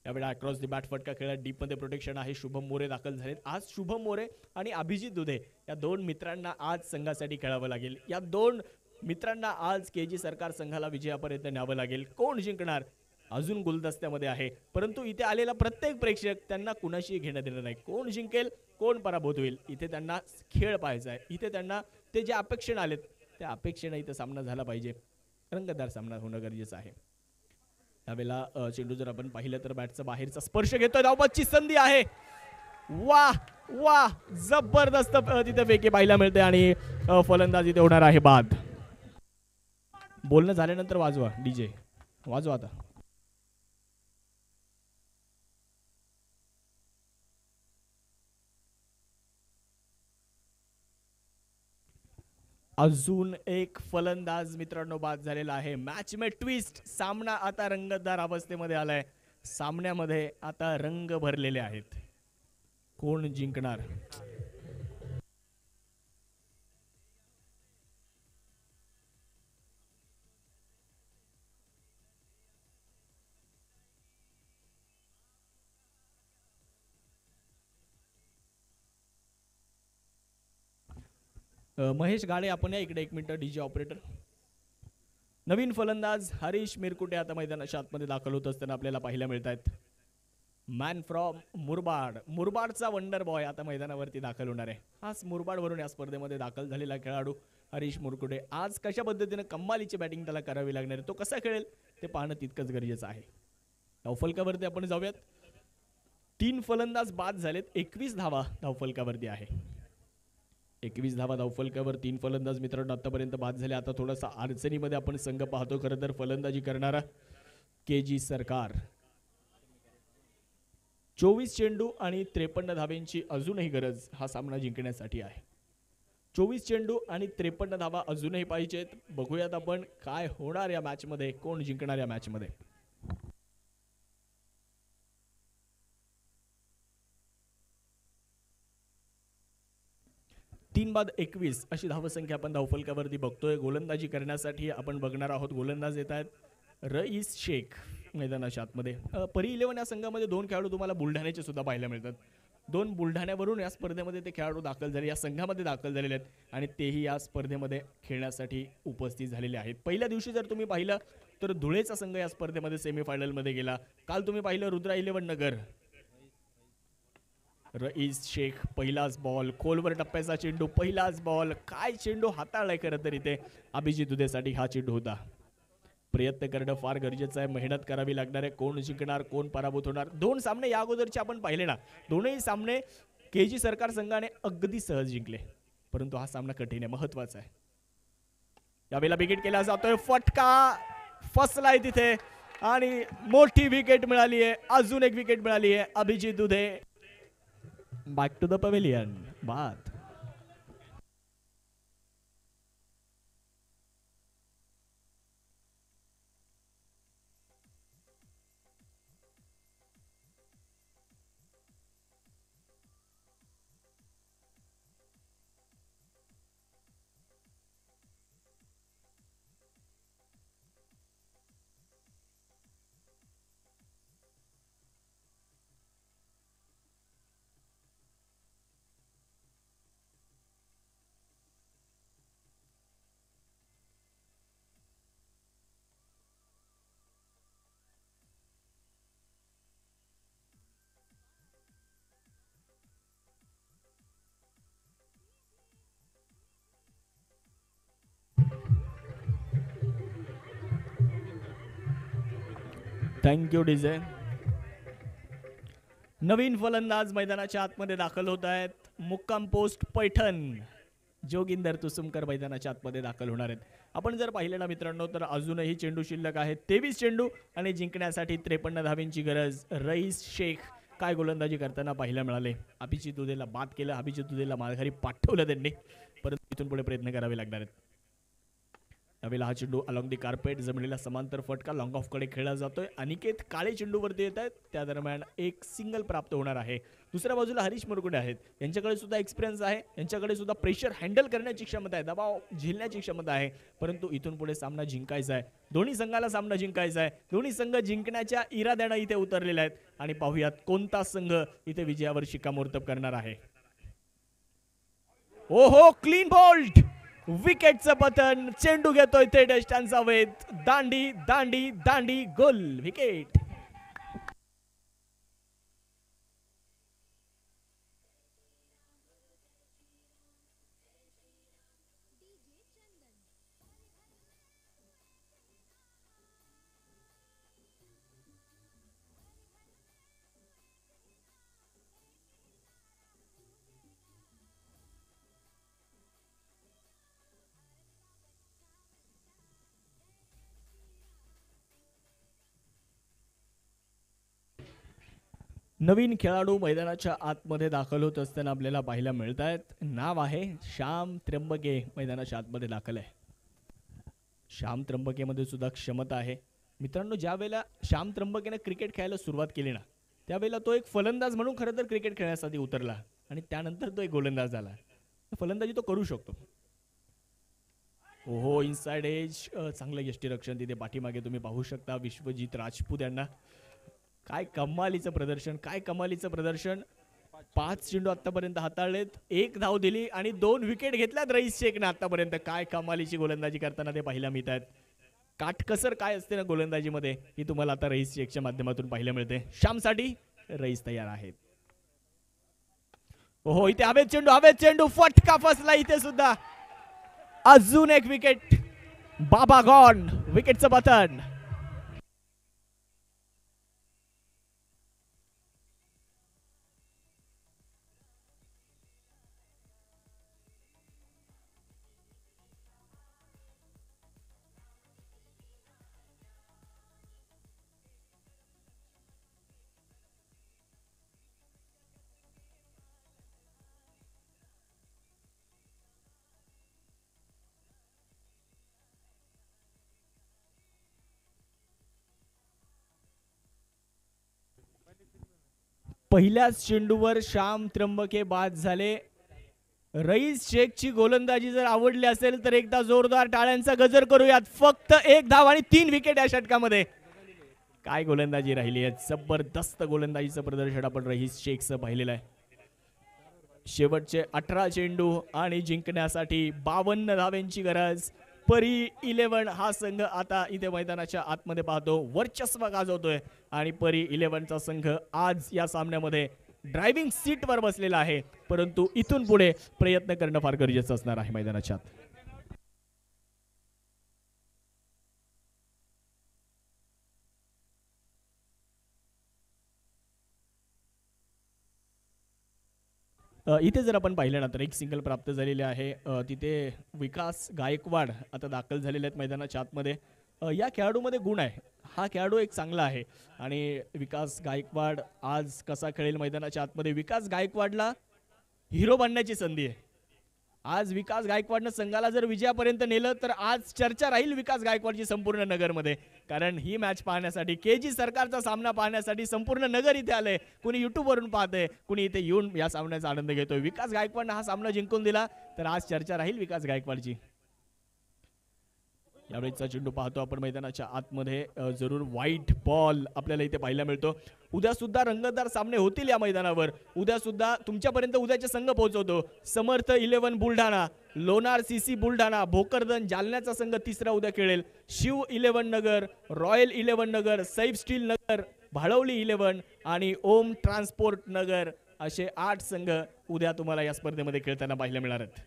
यावेळेला अक्रॉस द बॅट फटका खेळत डीप मध्ये प्रोटेक्शन आहे. शुभम मोरे दाखल झालेत. आज शुभम मोरे आणि अभिजित दुधे या दोन मित्रांना आज संघासाठी खेळावं लागेल. या दोन मित्रांना आज केजी सरकार संघाला विजयापर्यंत न्यावं लागेल. कोण जिंकणार अजून गुलदस्त्यामध्ये आहे, परंतु इथे आलेला प्रत्येक प्रेक्षक त्यांना कुणाशी घेणं देणं नाही. कोण जिंकेल कोण पराभूत होईल इथे त्यांना खेळ पाहायचा आहे. इथे त्यांना ते जे अपेक्षेने आलेत त्या अपेक्षेने इथे सामना झाला पाहिजे. रंगतदार सामना होणं गरजेचं आहे. त्यावेळेला चेंडू जर आपण पाहिलं तर बॅटचा बाहेरचा स्पर्श घेतोय. धावपतची संधी आहे. वा वा जबरदस्त तिथे फेकी पाहायला मिळते आणि फलंदाज इथे होणार आहे बाद. बोलणं झाल्यानंतर वाजवा डीजे, वाजवा आता. अजून एक फलंदाज मित्रांनो बाद झालेला आहे. मॅच में ट्विस्ट. सामना आता रंगतदार अवस्थेमध्ये आलाय. सामन्यामध्ये आता रंग भरलेले आहेत. कोण जिंकणार महेश गाडे आपण या इकडे एक मिनिट डीजे ऑपरेटर. नवीन फलंदाज हरीश मिरकुटे आता मैदानाच्या आतमध्ये दाखल होत असताना आपल्याला पाहायला मिळत आहेत. मॅन फ्रॉम मुरबाड, मुरबाडचा वंडर बॉय आता मैदानावरती दाखल होणार आहे. हाच मुरबाडवरून या स्पर्धेमध्ये दाखल झालेला खेळाडू हरीश मुरकुटे. आज कशा पद्धतीने कमालीची बॅटिंग त्याला करावी लागणार आहे, तो कसा खेळेल ते पाहणं तितकंच गरजेचं आहे. धावफलकावरती आपण जाऊयात. 3 फलंदाज बाद झालेत. 21 धावा धावफलकावरती आहे. 21 धावा धावफलकावर 3 फलंदाज मित्रांनो आतापर्यंत बाद झाले. आता थोडासा अडचणीमध्ये आपण संघ पाहतो. खरं तर फलंदाजी करणारा केजी सरकार. 24 चेंडू आणि 53 धावांची अजूनही गरज हा सामना जिंकण्यासाठी आहे. 24 चेंडू आणि 53 धावा अजूनही पाहिजेत. बघूयात आपण काय होणार या मॅच मध्ये, कोण जिंकणार या मॅच मध्ये. तीन बाद 21 अशी धावसंख्या आपण धावफलकावरती बघतोय. गोलंदाजी करण्यासाठी आपण बघणार आहोत. गोलंदाज येत आहेत रईस शेख मैदानाच्या आतमध्ये. परी 11 या संघामध्ये 2 खेळाडू तुम्हाला बुलढाण्याचे सुद्धा पाहायला मिळतात. 2 बुलढाण्यावरून या स्पर्धेमध्ये ते खेळाडू दाखल झाले, या संघामध्ये दाखल झालेले आहेत आणि तेही या स्पर्धेमध्ये खेळण्यासाठी उपस्थित झालेले आहेत. पहिल्या दिवशी जर तुम्ही पाहिलं तर धुळेचा संघ या स्पर्धेमध्ये सेमीफायनलमध्ये गेला. काल तुम्ही पाहिलं रुद्रा 11 नगर. रईस शेख पहिलाच बॉल, खोलवर टप्प्याचा चेंडू, पहिलाच बॉल. काय चेंडू हाताळलाय खरं तर इथे अभिजित दुधेसाठी हा चेंडू होता. प्रयत्न करणं फार गरजेचं आहे. मेहनत करावी लागणार आहे. कोण जिंकणार कोण पराभूत होणार. 2 सामने या अगोदरचे आपण पाहिले ना, दोनही सामने केजी सरकार संघाने अगदी सहज जिंकले, परंतु हा सामना कठीण आहे, महत्वाचा आहे. यावेळेला विकेट केला जातोय. फटका फसलाय तिथे आणि मोठी विकेट मिळाली आहे. अजून एक विकेट मिळाली आहे. Abhijit Dudhe back to the pavilion. बाद. Thank you DJ. नवीन फलंदाज मैदानाच्या आतमध्ये दाखल होत आहेत. मुक्काम पोस्ट पैठण जोगिंदर तुसुमकर मैदानाच्या आतमध्ये दाखल होणार आहेत. आपण जर पाहिलं ना मित्रांनो तर अजूनही चेंडू शिल्लक आहेत. 23 चेंडू आणि जिंकण्यासाठी 53 धावांची गरज. रईस शेख काय गोलंदाजी करताना पाहायला मिळाले. अभिजित दुधेला बाद केलं, अभिजित दुधेला माघारी पाठवलं त्यांनी, परंतु इथून पुढे प्रयत्न करावे लागणार आहेत. त्यावेळेला हा चेंडू अलॉंग दी कार्पेट जमिनीला समांतर फटका लॉंग ऑफ कडे खेळला जातोय. अनिकेत काळे चेंडूवरती येत आहेत, त्या दरम्यान एक सिंगल प्राप्त होणार आहे. दुसऱ्या बाजूला हरीश मुरगुडे आहेत, यांच्याकडे सुद्धा एक्सपिरियन्स आहे, यांच्याकडे सुद्धा प्रेशर हँडल करण्याची क्षमता आहे, दबाव झेलण्याची क्षमता आहे, परंतु इथून पुढे सामना जिंकायचा आहे. दोन्ही संघाला सामना जिंकायचा आहे. दोन्ही संघ जिंकण्याच्या इराद्यानं इथे उतरलेले आहेत आणि पाहूयात कोणता संघ इथे विजयावर शिक्कामोर्तब करणार आहे. ओहो, क्लीन बोल्ट, विकेटचं पतन, चेंडू घेतोय थेट यष्टांचा वेध, दांडी दांडी दांडी, गोल, विकेट. नवीन खेळाडू मैदानाच्या आतमध्ये दाखल होत असताना आपल्याला पाहायला मिळत आहेत. नाव आहे श्याम त्र्यंबके, मैदानाच्या आतमध्ये दाखल आहे. श्याम त्र्यंबकेमध्ये सुद्धा क्षमता आहे मित्रांनो. ज्या वेळेला श्याम त्र्यंबकेने क्रिकेट खेळायला सुरुवात केली ना, त्यावेळेला तो एक फलंदाज म्हणून खरं तर क्रिकेट खेळण्यासाठी उतरला आणि त्यानंतर तो एक गोलंदाज झाला. फलंदाजी तो करू शकतो. ओहो, इनसाइड एज, चांगलं यष्टीरक्षण तिथे पाठीमागे तुम्ही पाहू शकता विश्वजित राजपूत यांना. काय कमालीचं प्रदर्शन, काय कमालीचं प्रदर्शन. 5 चेंडू आतापर्यंत हाताळलेत, 1 धाव दिली आणि 2 विकेट घेतल्यात रईस शेखने आतापर्यंत. काय कमालीची गोलंदाजी करताना ते पाहायला मिळत आहेत. काटकसर काय असते ना गोलंदाजीमध्ये, ही तुम्हाला आता रईस शेखच्या माध्यमातून पाहायला मिळते. श्यामसाठी रईस तयार आहेत. ओहो, इथे हवेत चेंडू, फटका फसला इथे सुद्धा. अजून एक विकेट, बाबा गॉन, विकेटचं पतन. पहिल्याच चेंडूवर श्याम त्र्यंबके बाद झाले. रईस शेखची गोलंदाजी जर आवडली असेल तर एकदा जोरदार टाळ्यांचा गजर करूयात. फक्त 1 धाव आणि 3 विकेट या षटकामध्ये. काय गोलंदाजी राहिली आहे, जबरदस्त गोलंदाजीचं प्रदर्शन आपण रईस शेखचं पाहिलेलं आहे. शेवटचे 18 चेंडू आणि जिंकण्यासाठी 52 धावांची गरज. परी 11 हा संघ आता इथे मैदानाच्या आतमध्ये पाहतो, वर्चस्व गाजवतोय आणि परी 11चा संघ आज या सामन्यामध्ये ड्रायव्हिंग सीटवर बसलेला आहे, परंतु इथून पुढे प्रयत्न करणं फार गरजेचं असणार आहे मैदानाच्या आत. इथे जर आपण पाहिलं ना तर एक सिंगल प्राप्त झालेले आहे. तिथे विकास गायकवाड आता दाखल झालेले आहेत मैदानाच्या आतमध्ये. या खेळाडूमध्ये गुण आहे, हा खेळाडू एक चांगला आहे आणि विकास गायकवाड आज कसा खेळेल मैदानाच्या आतमध्ये. विकास गायकवाडला हिरो बनण्याची संधी आहे. आज विकास गायकवाडनं संघाला जर विजयापर्यंत नेलं तर आज चर्चा राहील विकास गायकवाडची संपूर्ण नगरमध्ये, कारण ही मॅच पाहण्यासाठी, केजी सरकारचा सामना पाहण्यासाठी संपूर्ण नगर इथे आलंय. कुणी युट्यूबवरून पाहतंय, कुणी इथे येऊन या सामन्याचा आनंद घेतोय. विकास गायकवाडनं हा सामना जिंकून दिला तर आज चर्चा राहील विकास गायकवाडची. यावेळेचा चेंडू पाहतो आपण मैदानाच्या आतमध्ये, जरूर व्हाईट बॉल आपल्याला इथे पाहायला मिळतो. उद्या सुद्धा रंगतदार सामने होतील या मैदानावर. उद्या सुद्धा तुमच्यापर्यंत उद्याचे संघ पोहोचवतो. समर्थ 11 बुलढाणा, लोणार सीसी बुलढाणा, भोकरदन जालन्याचा संघ तिसरा उद्या खेळेल. शिव 11 नगर, रॉयल 11 नगर, सैफ स्टील नगर, भाळवली 11 आणि ओम ट्रान्सपोर्ट नगर असे 8 संघ उद्या तुम्हाला या स्पर्धेमध्ये खेळताना पाहायला मिळणार आहेत.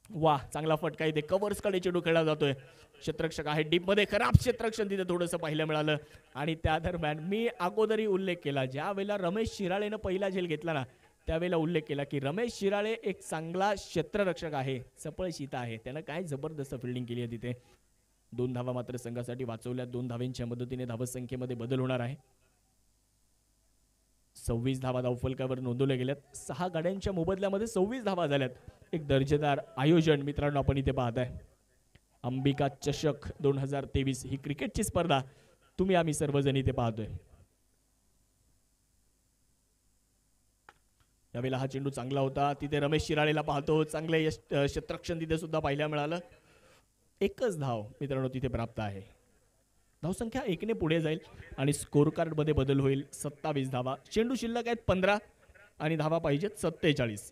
वा, चांगला फटका इथे कव्हर्स कडे चेंडू खेळला जातोय. क्षेत्ररक्षक आहे डीप मध्ये, खराब क्षेत्ररक्षण तिथे थोडंसं पाहायला मिळालं. आणि त्या दरम्यान मी अगोदरही उल्लेख केला, ज्या वेळेला रमेश शिराळेनं पहिला झेल घेतला ना त्यावेळेला उल्लेख केला की रमेश शिराळे एक चांगला क्षेत्ररक्षक आहे, चपळ शीता आहे. त्यानं काय जबरदस्त फिल्डिंग केली आहे तिथे. 2 धावा मात्र संघासाठी वाचवल्या. 2 धावांच्या मदतीने धावसंख्येमध्ये बदल होणार आहे. 26 धावा धावफलकावर नोंदवल्या गेल्यात. 6 गाड्यांच्या मोबदल्यामध्ये 26 धावा झाल्यात. एक दर्जेदार आयोजन मित्रांनो आपण इथे पाहताय. अंबिका चषक 2023 ही क्रिकेटची स्पर्धा तुम्ही आम्ही सर्वजण इथे पाहतोय. यावेळेला हा चेंडू चांगला होता. तिथे रमेश शिराळेला पाहतो. चांगले क्षेत्ररक्षण तिथे सुद्धा पाहायला मिळालं. एकच धाव मित्रांनो तिथे प्राप्त आहे. धावसंख्या 1 ने पुढे जाईल आणि स्कोर कार्ड मध्ये बदल होईल. 27 धावा. चेंडू शिल्लक आहेत 15 आणि धावा पाहिजेत 47.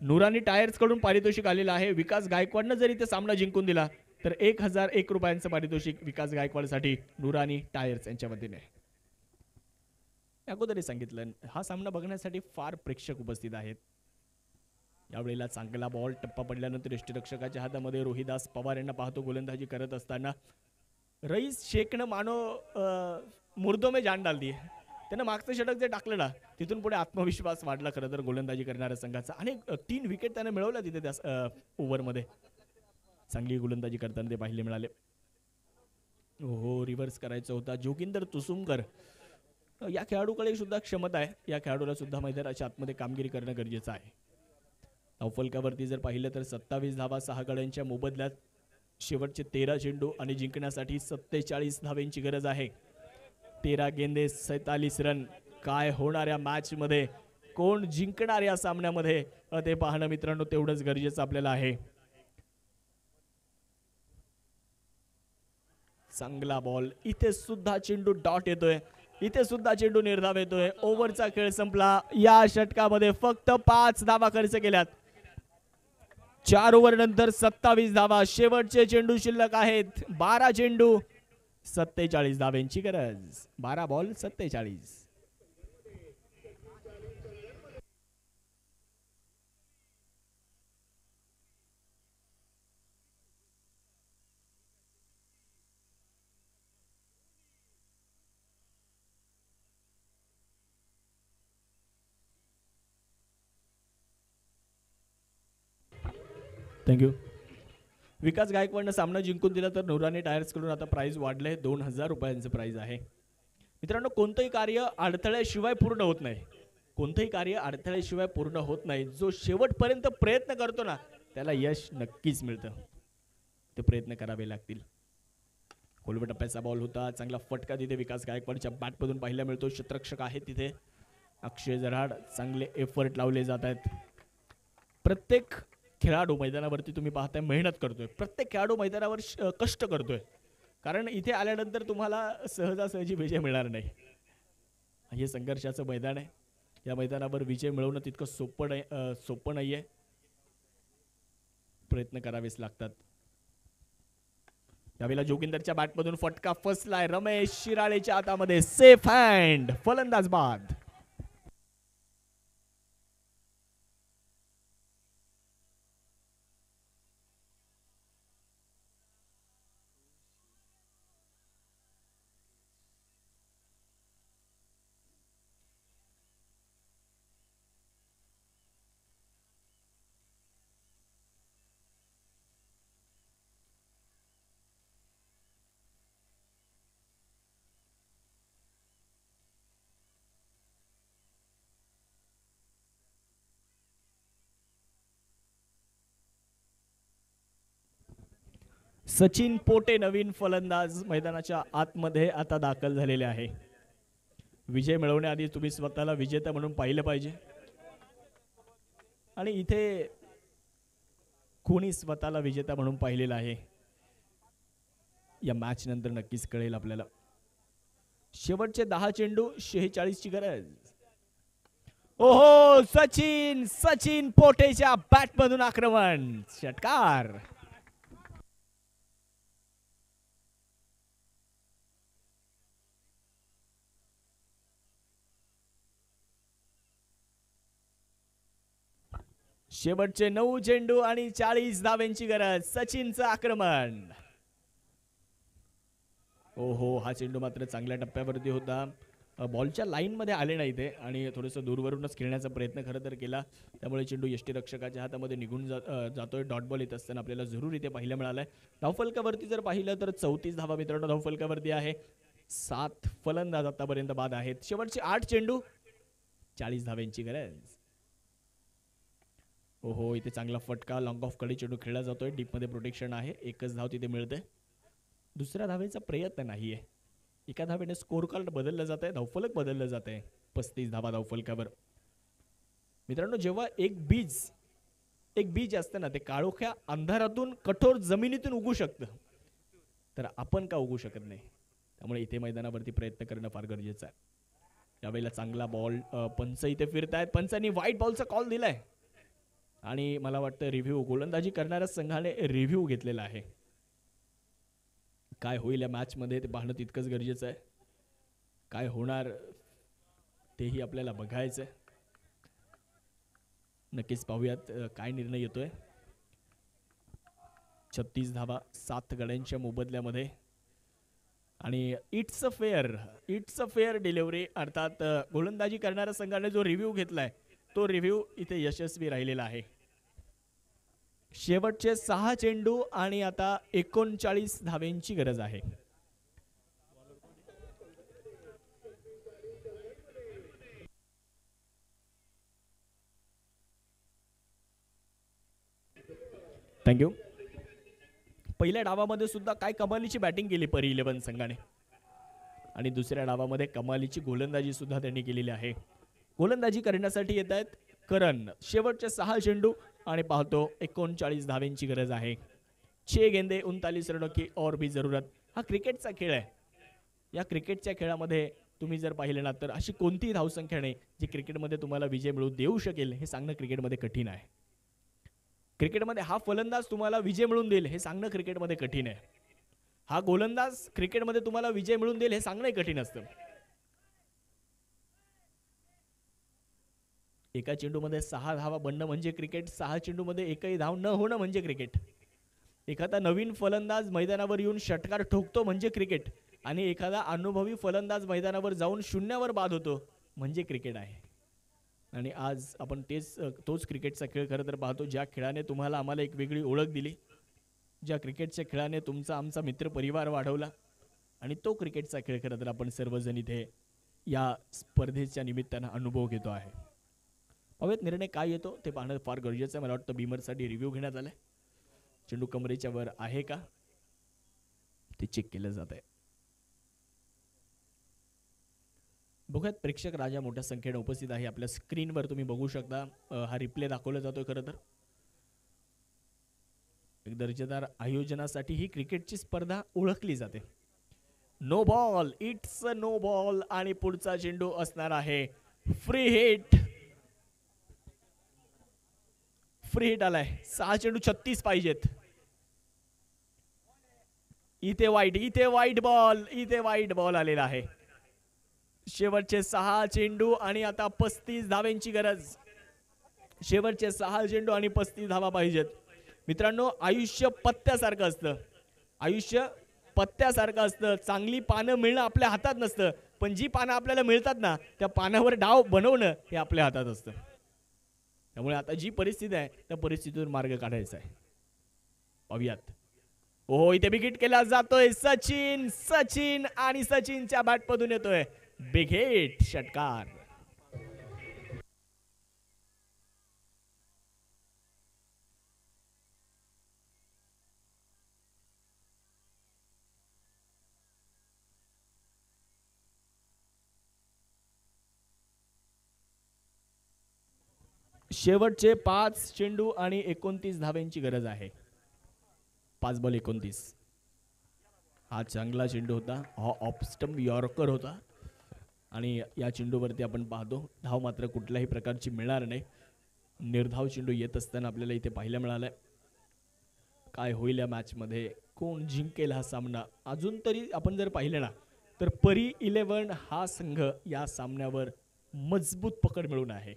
नुरानी टायर्स कडून पारितोषिक आलेलं आहे. विकास गायकवाडनं जर इथे सामना जिंकून दिला तर 1001 रुपयांचं पारितोषिक विकास गायकवाडसाठी नुरानी टायर्स यांच्या वतीने. अगोदरही सांगितलं हा सामना बघण्यासाठी फार प्रेक्षक उपस्थित आहेत. यावेळेला चांगला बॉल टप्पा पडल्यानंतर यष्टीरक्षकाच्या हातामध्ये रोहिदास पवार यांना पाहतो गोलंदाजी करत असताना. रईस शेखनं मानो मुर्दो में जान डाल दी. त्यानं मागचं षटक जे टाकलं ना तिथून पुढे आत्मविश्वास वाढला खरं तर गोलंदाजी करणाऱ्या संघाचा. आणि 3 विकेट त्याने मिळवल्या तिथे त्या ओव्हरमध्ये. चांगली गोलंदाजी करताना ते पाहिले मिळाले. हो रिव्हर्स करायचं होता. जोगिंदर तुसुमकर या खेळाडूकडे सुद्धा क्षमता आहे. या खेळाडूला सुद्धा मैदानाच्या आतमध्ये कामगिरी करणं गरजेचं आहे. धावफलकावरती जर पाहिलं तर 27 धावा 6 गड्यांच्या मोबदल्यात. शेवटचे 13 चेंडू आणि जिंकण्यासाठी 47 धावेंची गरज आहे. 13 गेंदे 47 रन. काय होणार या मॅच मध्ये, कोण जिंकणार या सामन्यामध्ये ते पाहणं मित्रांनो तेवढंच गरजेचं आपल्याला आहे. चांगला बॉल. इथे सुद्धा चेंडू डॉट येतोय. इथे सुद्धा चेंडू निर्धाव येतोय. ओव्हरचा खेळ संपला. या षटकामध्ये फक्त 5 धावा खर्च केल्यात. 4 ओव्हर नंतर 27 धावा. शेवटचे चेंडू शिल्लक आहेत 12 चेंडू 47 धावेंची गरज. 12 बॉल 47. थँक्यू. विकास गायकवाडनं सामना जिंकून दिला तर नुरानी टायर्स कडून आता प्राइस वाढले. 2000 रुपयांचं प्राइस आहे. मित्रांनो कोणतंही कार्य अडथळ्याशिवाय पूर्ण होत नाही. कोणतंही कार्य अडथळ्याशिवाय पूर्ण होत नाही. जो शेवटपर्यंत प्रयत्न करतो ना त्याला यश नक्कीच मिळतं. ते प्रयत्न करावे लागतील. खोलवर टप्प्याचा बॉल होता. चांगला फटका तिथे विकास गायकवाडच्या बॅटमधून पाहायला मिळतो. क्षेत्ररक्षक आहे तिथे अक्षय जराड. चांगले एफर्ट लावले जात आहेत. प्रत्येक खेळाडू मैदानावरती तुम्ही पाहताय मेहनत करतोय. प्रत्येक खेळाडू मैदानावर कष्ट करतोय. कारण इथे आल्यानंतर तुम्हाला सहजासहजी विजय मिळणार नाही. हे संघर्षाचं मैदान आहे. या मैदानावर विजय मिळवणं तितकं सोपं नाहीये. प्रयत्न करावेच लागतात. यावेळेला जोगिंदरच्या बॅटमधून फटका फसलाय. रमेश शिराळेच्या हातामध्ये सेफ हँड. फलंदाज बाद. सचिन पोटे नवीन फलंदाज मैदानाच्या आतमध्ये आता दाखल झालेले आहे. विजय मिळवण्याआधी तुम्ही स्वतःला विजेता म्हणून पाहिलं पाहिजे. आणि इथे कोणी स्वतःला विजेता म्हणून पाहिलेलं आहे या मॅच नंतर नक्कीच कळेल आपल्याला. शेवटचे 10 चेंडू 46 ची गरज. ओहो सचिन पोटेच्या बॅटमधून आक्रमण. षटकार. शेवटचे 9 चेंडू आणि 40 धावेंची गरज. सचिनचं आक्रमण. ओहो हा चेंडू मात्र चांगल्या टप्प्यावरती होता. बॉलच्या लाईन मध्ये आले नाही ते आणि थोडंसं दूरवरूनच खेळण्याचा प्रयत्न खरं तर केला. त्यामुळे चेंडू यष्टीरक्षकाच्या हातामध्ये निघून जातोय. डॉट बॉल येत असताना आपल्याला जरूर इथे पाहायला मिळालंय. धावफलकावरती जर पाहिलं तर 34 धावा मित्रांनो धावफलकावरती आहे. 7 फलंदाज आतापर्यंत बाद आहेत. शेवटचे 8 चेंडू, 40 धाव्यांची गरज. ओहो, इथे चांगला फटका, लॉंग ऑफ कडे चेंडू खेळला जातोय. डीप मध्ये प्रोटेक्शन आहे. एकच धाव तिथे मिळते. दुसऱ्या धावेचा प्रयत्न नाहीये. एका धावेने स्कोर कार्ड बदललं जात आहे, धावफलक बदललं जात आहे. 35 धावा धावफलकावर. मित्रांनो, जेव्हा एक बीज असतं ना, ते काळोख्या अंधारातून कठोर जमिनीतून उगू शकतं, तर आपण का उगू शकत नाही? त्यामुळे इथे मैदानावरती प्रयत्न करणं फार गरजेचं आहे. यावेळेला चांगला बॉल, पंच इथे फिरतायत. पंचांनी व्हाईट बॉलचा कॉल दिलाय आणि मला वाटतं रिव्ह्यू, गोलंदाजी करणाऱ्या संघाने रिव्ह्यू घेतलेला आहे. काय होईल या मॅच मध्ये ते पाहणं तितकंच गरजेचं आहे. काय होणार तेही आपल्याला बघायचं आहे. नक्कीच पाहूयात काय निर्णय येतोय. 36 धावा 7 गड्यांच्या मोबदल्यामध्ये आणि इट्स अ फेअर डिलिव्हरी. अर्थात गोलंदाजी करणाऱ्या संघाने जो रिव्ह्यू घेतलाय तो रिव्ह्यू इथे यशस्वी राहिलेला आहे. शेवटचे 6 चेंडू आणि आता 39 धाव्यांची गरज आहे. थँक्यू. पहिल्या डावामध्ये सुद्धा काय कमालीची बॅटिंग केली परी 11 संघाने आणि दुसऱ्या डावामध्ये कमालीची गोलंदाजी सुद्धा त्यांनी केलेली आहे. गोलंदाजी करण्यासाठी येत आहेत करण. शेवटचे 6 चेंडू आणि पाहतो 39 धाव्यांची गरज आहे. 6 गेंदे 39 रनों की और भी जरूरत. हा क्रिकेटचा खेळ आहे. या क्रिकेटच्या खेळामध्ये तुम्ही जर पाहिले ना, तर अशी कोणतीही धावसंख्या नाही जी क्रिकेटमध्ये तुम्हाला विजय मिळवून देऊ शकेल हे सांगणं क्रिकेटमध्ये कठीण आहे. क्रिकेटमध्ये हा फलंदाज तुम्हाला विजय मिळवून देईल हे सांगणं क्रिकेटमध्ये कठीण आहे. हा गोलंदाज क्रिकेटमध्ये तुम्हाला विजय मिळवून देईल हे सांगणं कठीण असतं. एका चेंडूमध्ये 6 धावा बनणं म्हणजे क्रिकेट. 6 चेंडूमध्ये एकही धाव न होणं म्हणजे क्रिकेट. एखादा नवीन फलंदाज मैदानावर येऊन षटकार ठोकतो म्हणजे क्रिकेट आणि एखादा अनुभवी फलंदाज मैदानावर जाऊन शून्यावर बाद होतो म्हणजे क्रिकेट आहे. आणि आज आपण तोच क्रिकेटचा खेळ खरं तर पाहतो, ज्या खेळाने तुम्हाला आम्हाला एक वेगळी ओळख दिली, ज्या क्रिकेटच्या खेळाने तुमचा आमचा मित्र परिवार वाढवला आणि तो क्रिकेटचा खेळ खरं तर आपण सर्वजण इथे या स्पर्धेच्या निमित्तानं अनुभव घेतो आहे. पाहूयात निर्णय काय येतो ते पाहणं फार गरजेचं आहे. मला वाटतं बीमरसाठी रिव्ह्यू घेण्यात आलाय. चेंडू कमरेच्या वर आहे का ते चेक केलं जात आहे. बघूयात. प्रेक्षक राजा मोठ्या संख्येने उपस्थित आहे. आपल्या स्क्रीनवर तुम्ही बघू शकता. हा रिप्ले दाखवला जातोय. खरं तर एक दर्जेदार आयोजनासाठी ही क्रिकेटची स्पर्धा ओळखली जाते. No ball, it's a no ball आणि पुढचा चेंडू असणार आहे फ्री हिट. फ्री हिट आलाय. 6 चेंडू 36 पाहिजेत. इथे वाईट बॉल आलेला आहे. शेवटचे 6 चेंडू आणि आता 35 धाव्यांची गरज. शेवटचे 6 चेंडू आणि 35 धावा पाहिजेत. मित्रांनो, आयुष्य पत्त्यासारखं असतं. चांगली पानं मिळणं आपल्या हातात नसतं, पण जी पानं आपल्याला मिळतात ना, त्या पानावर डाव बनवणं हे आपल्या हातात असतं. त्यामुळे आता जी परिस्थिती आहे त्या परिस्थितीतून मार्ग काढायचा आहे. पाहूयात. ओहो, इथे विकेट केला जातोय. सचिन आणि सचिनच्या बॅटमधून येतोय बिग हिट, षटकार. शेवटचे 5 चेंडू आणि 29 धाव्यांची गरज आहे. 5 बॉल 29. हा चांगला चेंडू होता. हा ऑफ स्टंप यॉर्कर होता आणि या चेंडूवरती आपण पाहतो धाव मात्र कुठल्याही प्रकारची मिळणार नाही. निर्धाव चेंडू येत असताना आपल्याला इथे पाहायला मिळालाय. काय होईल या मॅच मध्ये, कोण जिंकेल हा सामना. अजून तरी आपण जर पाहिलं ना, तर परी 11 हा संघ या सामन्यावर मजबूत पकड मिळून आहे.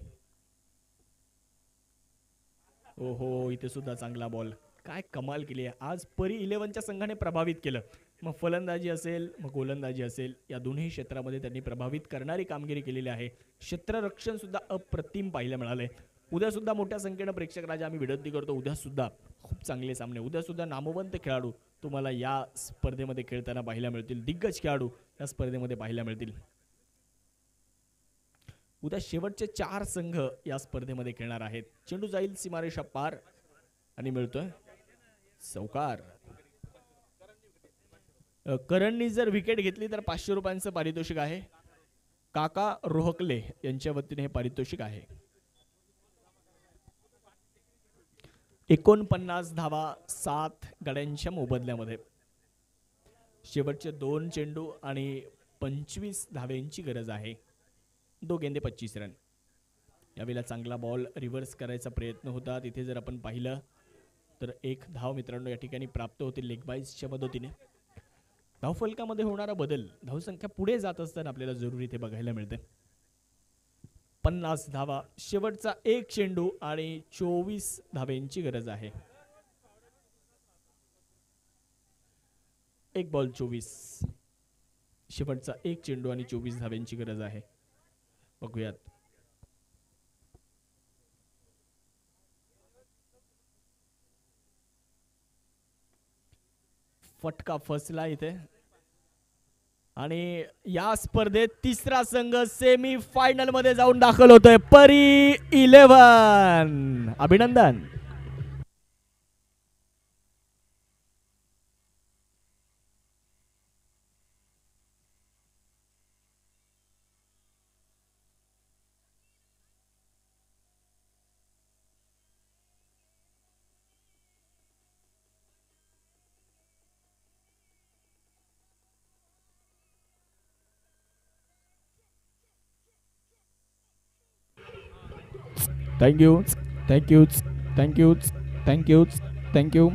ओहो, इथे सुद्धा चांगला बॉल. काय कमाल केली आहे आज परी 11च्या संघाने. प्रभावित केलं. मग फलंदाजी असेल, मग गोलंदाजी असेल, या दोन्ही क्षेत्रामध्ये त्यांनी प्रभावित करणारी कामगिरी केलेली आहे. क्षेत्ररक्षण सुद्धा अप्रतिम पाहायला मिळालंय. उद्या सुद्धा मोठ्या संख्येनं प्रेक्षक राजा आम्ही विनंती करतो, उद्या सुद्धा खूप चांगले सामने, उद्या सुद्धा नामवंत खेळाडू तुम्हाला या स्पर्धेमध्ये खेळताना पाहायला मिळतील. दिग्गज खेळाडू या स्पर्धेमध्ये पाहायला मिळतील. उद्या शेवटचे 4 संघ या स्पर्धेमध्ये खेळणार आहेत. चेंडू जाईल सीमारेषा पार आणि मिळतोय चौकार. करणनी जर विकेट घेतली तर 500 रुपयांचं पारितोषिक आहे. काका रोहकले यांच्या वतीने हे पारितोषिक आहे. 49 धावा 7 गड्यांच्या मोबदल्यामध्ये. शेवटचे 2 चेंडू आणि 25 धाव्यांची गरज आहे. 2 गेंदे 25 रन. यावेळेला चांगला बॉल रिव्हर्स करायचा प्रयत्न होता. तिथे जर आपण पाहिलं तर 1 धाव मित्रांनो या ठिकाणी प्राप्त होते लेग बाईसच्या मदतीने. धावफलकामध्ये होणारा बदल धावसंख्या पुढे जात असताना आपल्याला जरूर इथे बघायला मिळते. 50 धावा शेवटचा 1 चेंडू आणि 24 धाव्यांची गरज आहे. 1 बॉल 24. शेवटचा 1 चेंडू आणि 24 धाव्यांची गरज आहे. बघूयात. फटका फसला इथे आणि या स्पर्धेत तिसरा संघ सेमी फायनल मध्ये जाऊन दाखल होतोय. परी 11. अभिनंदन. Thank you thank you thank you thank you thank you.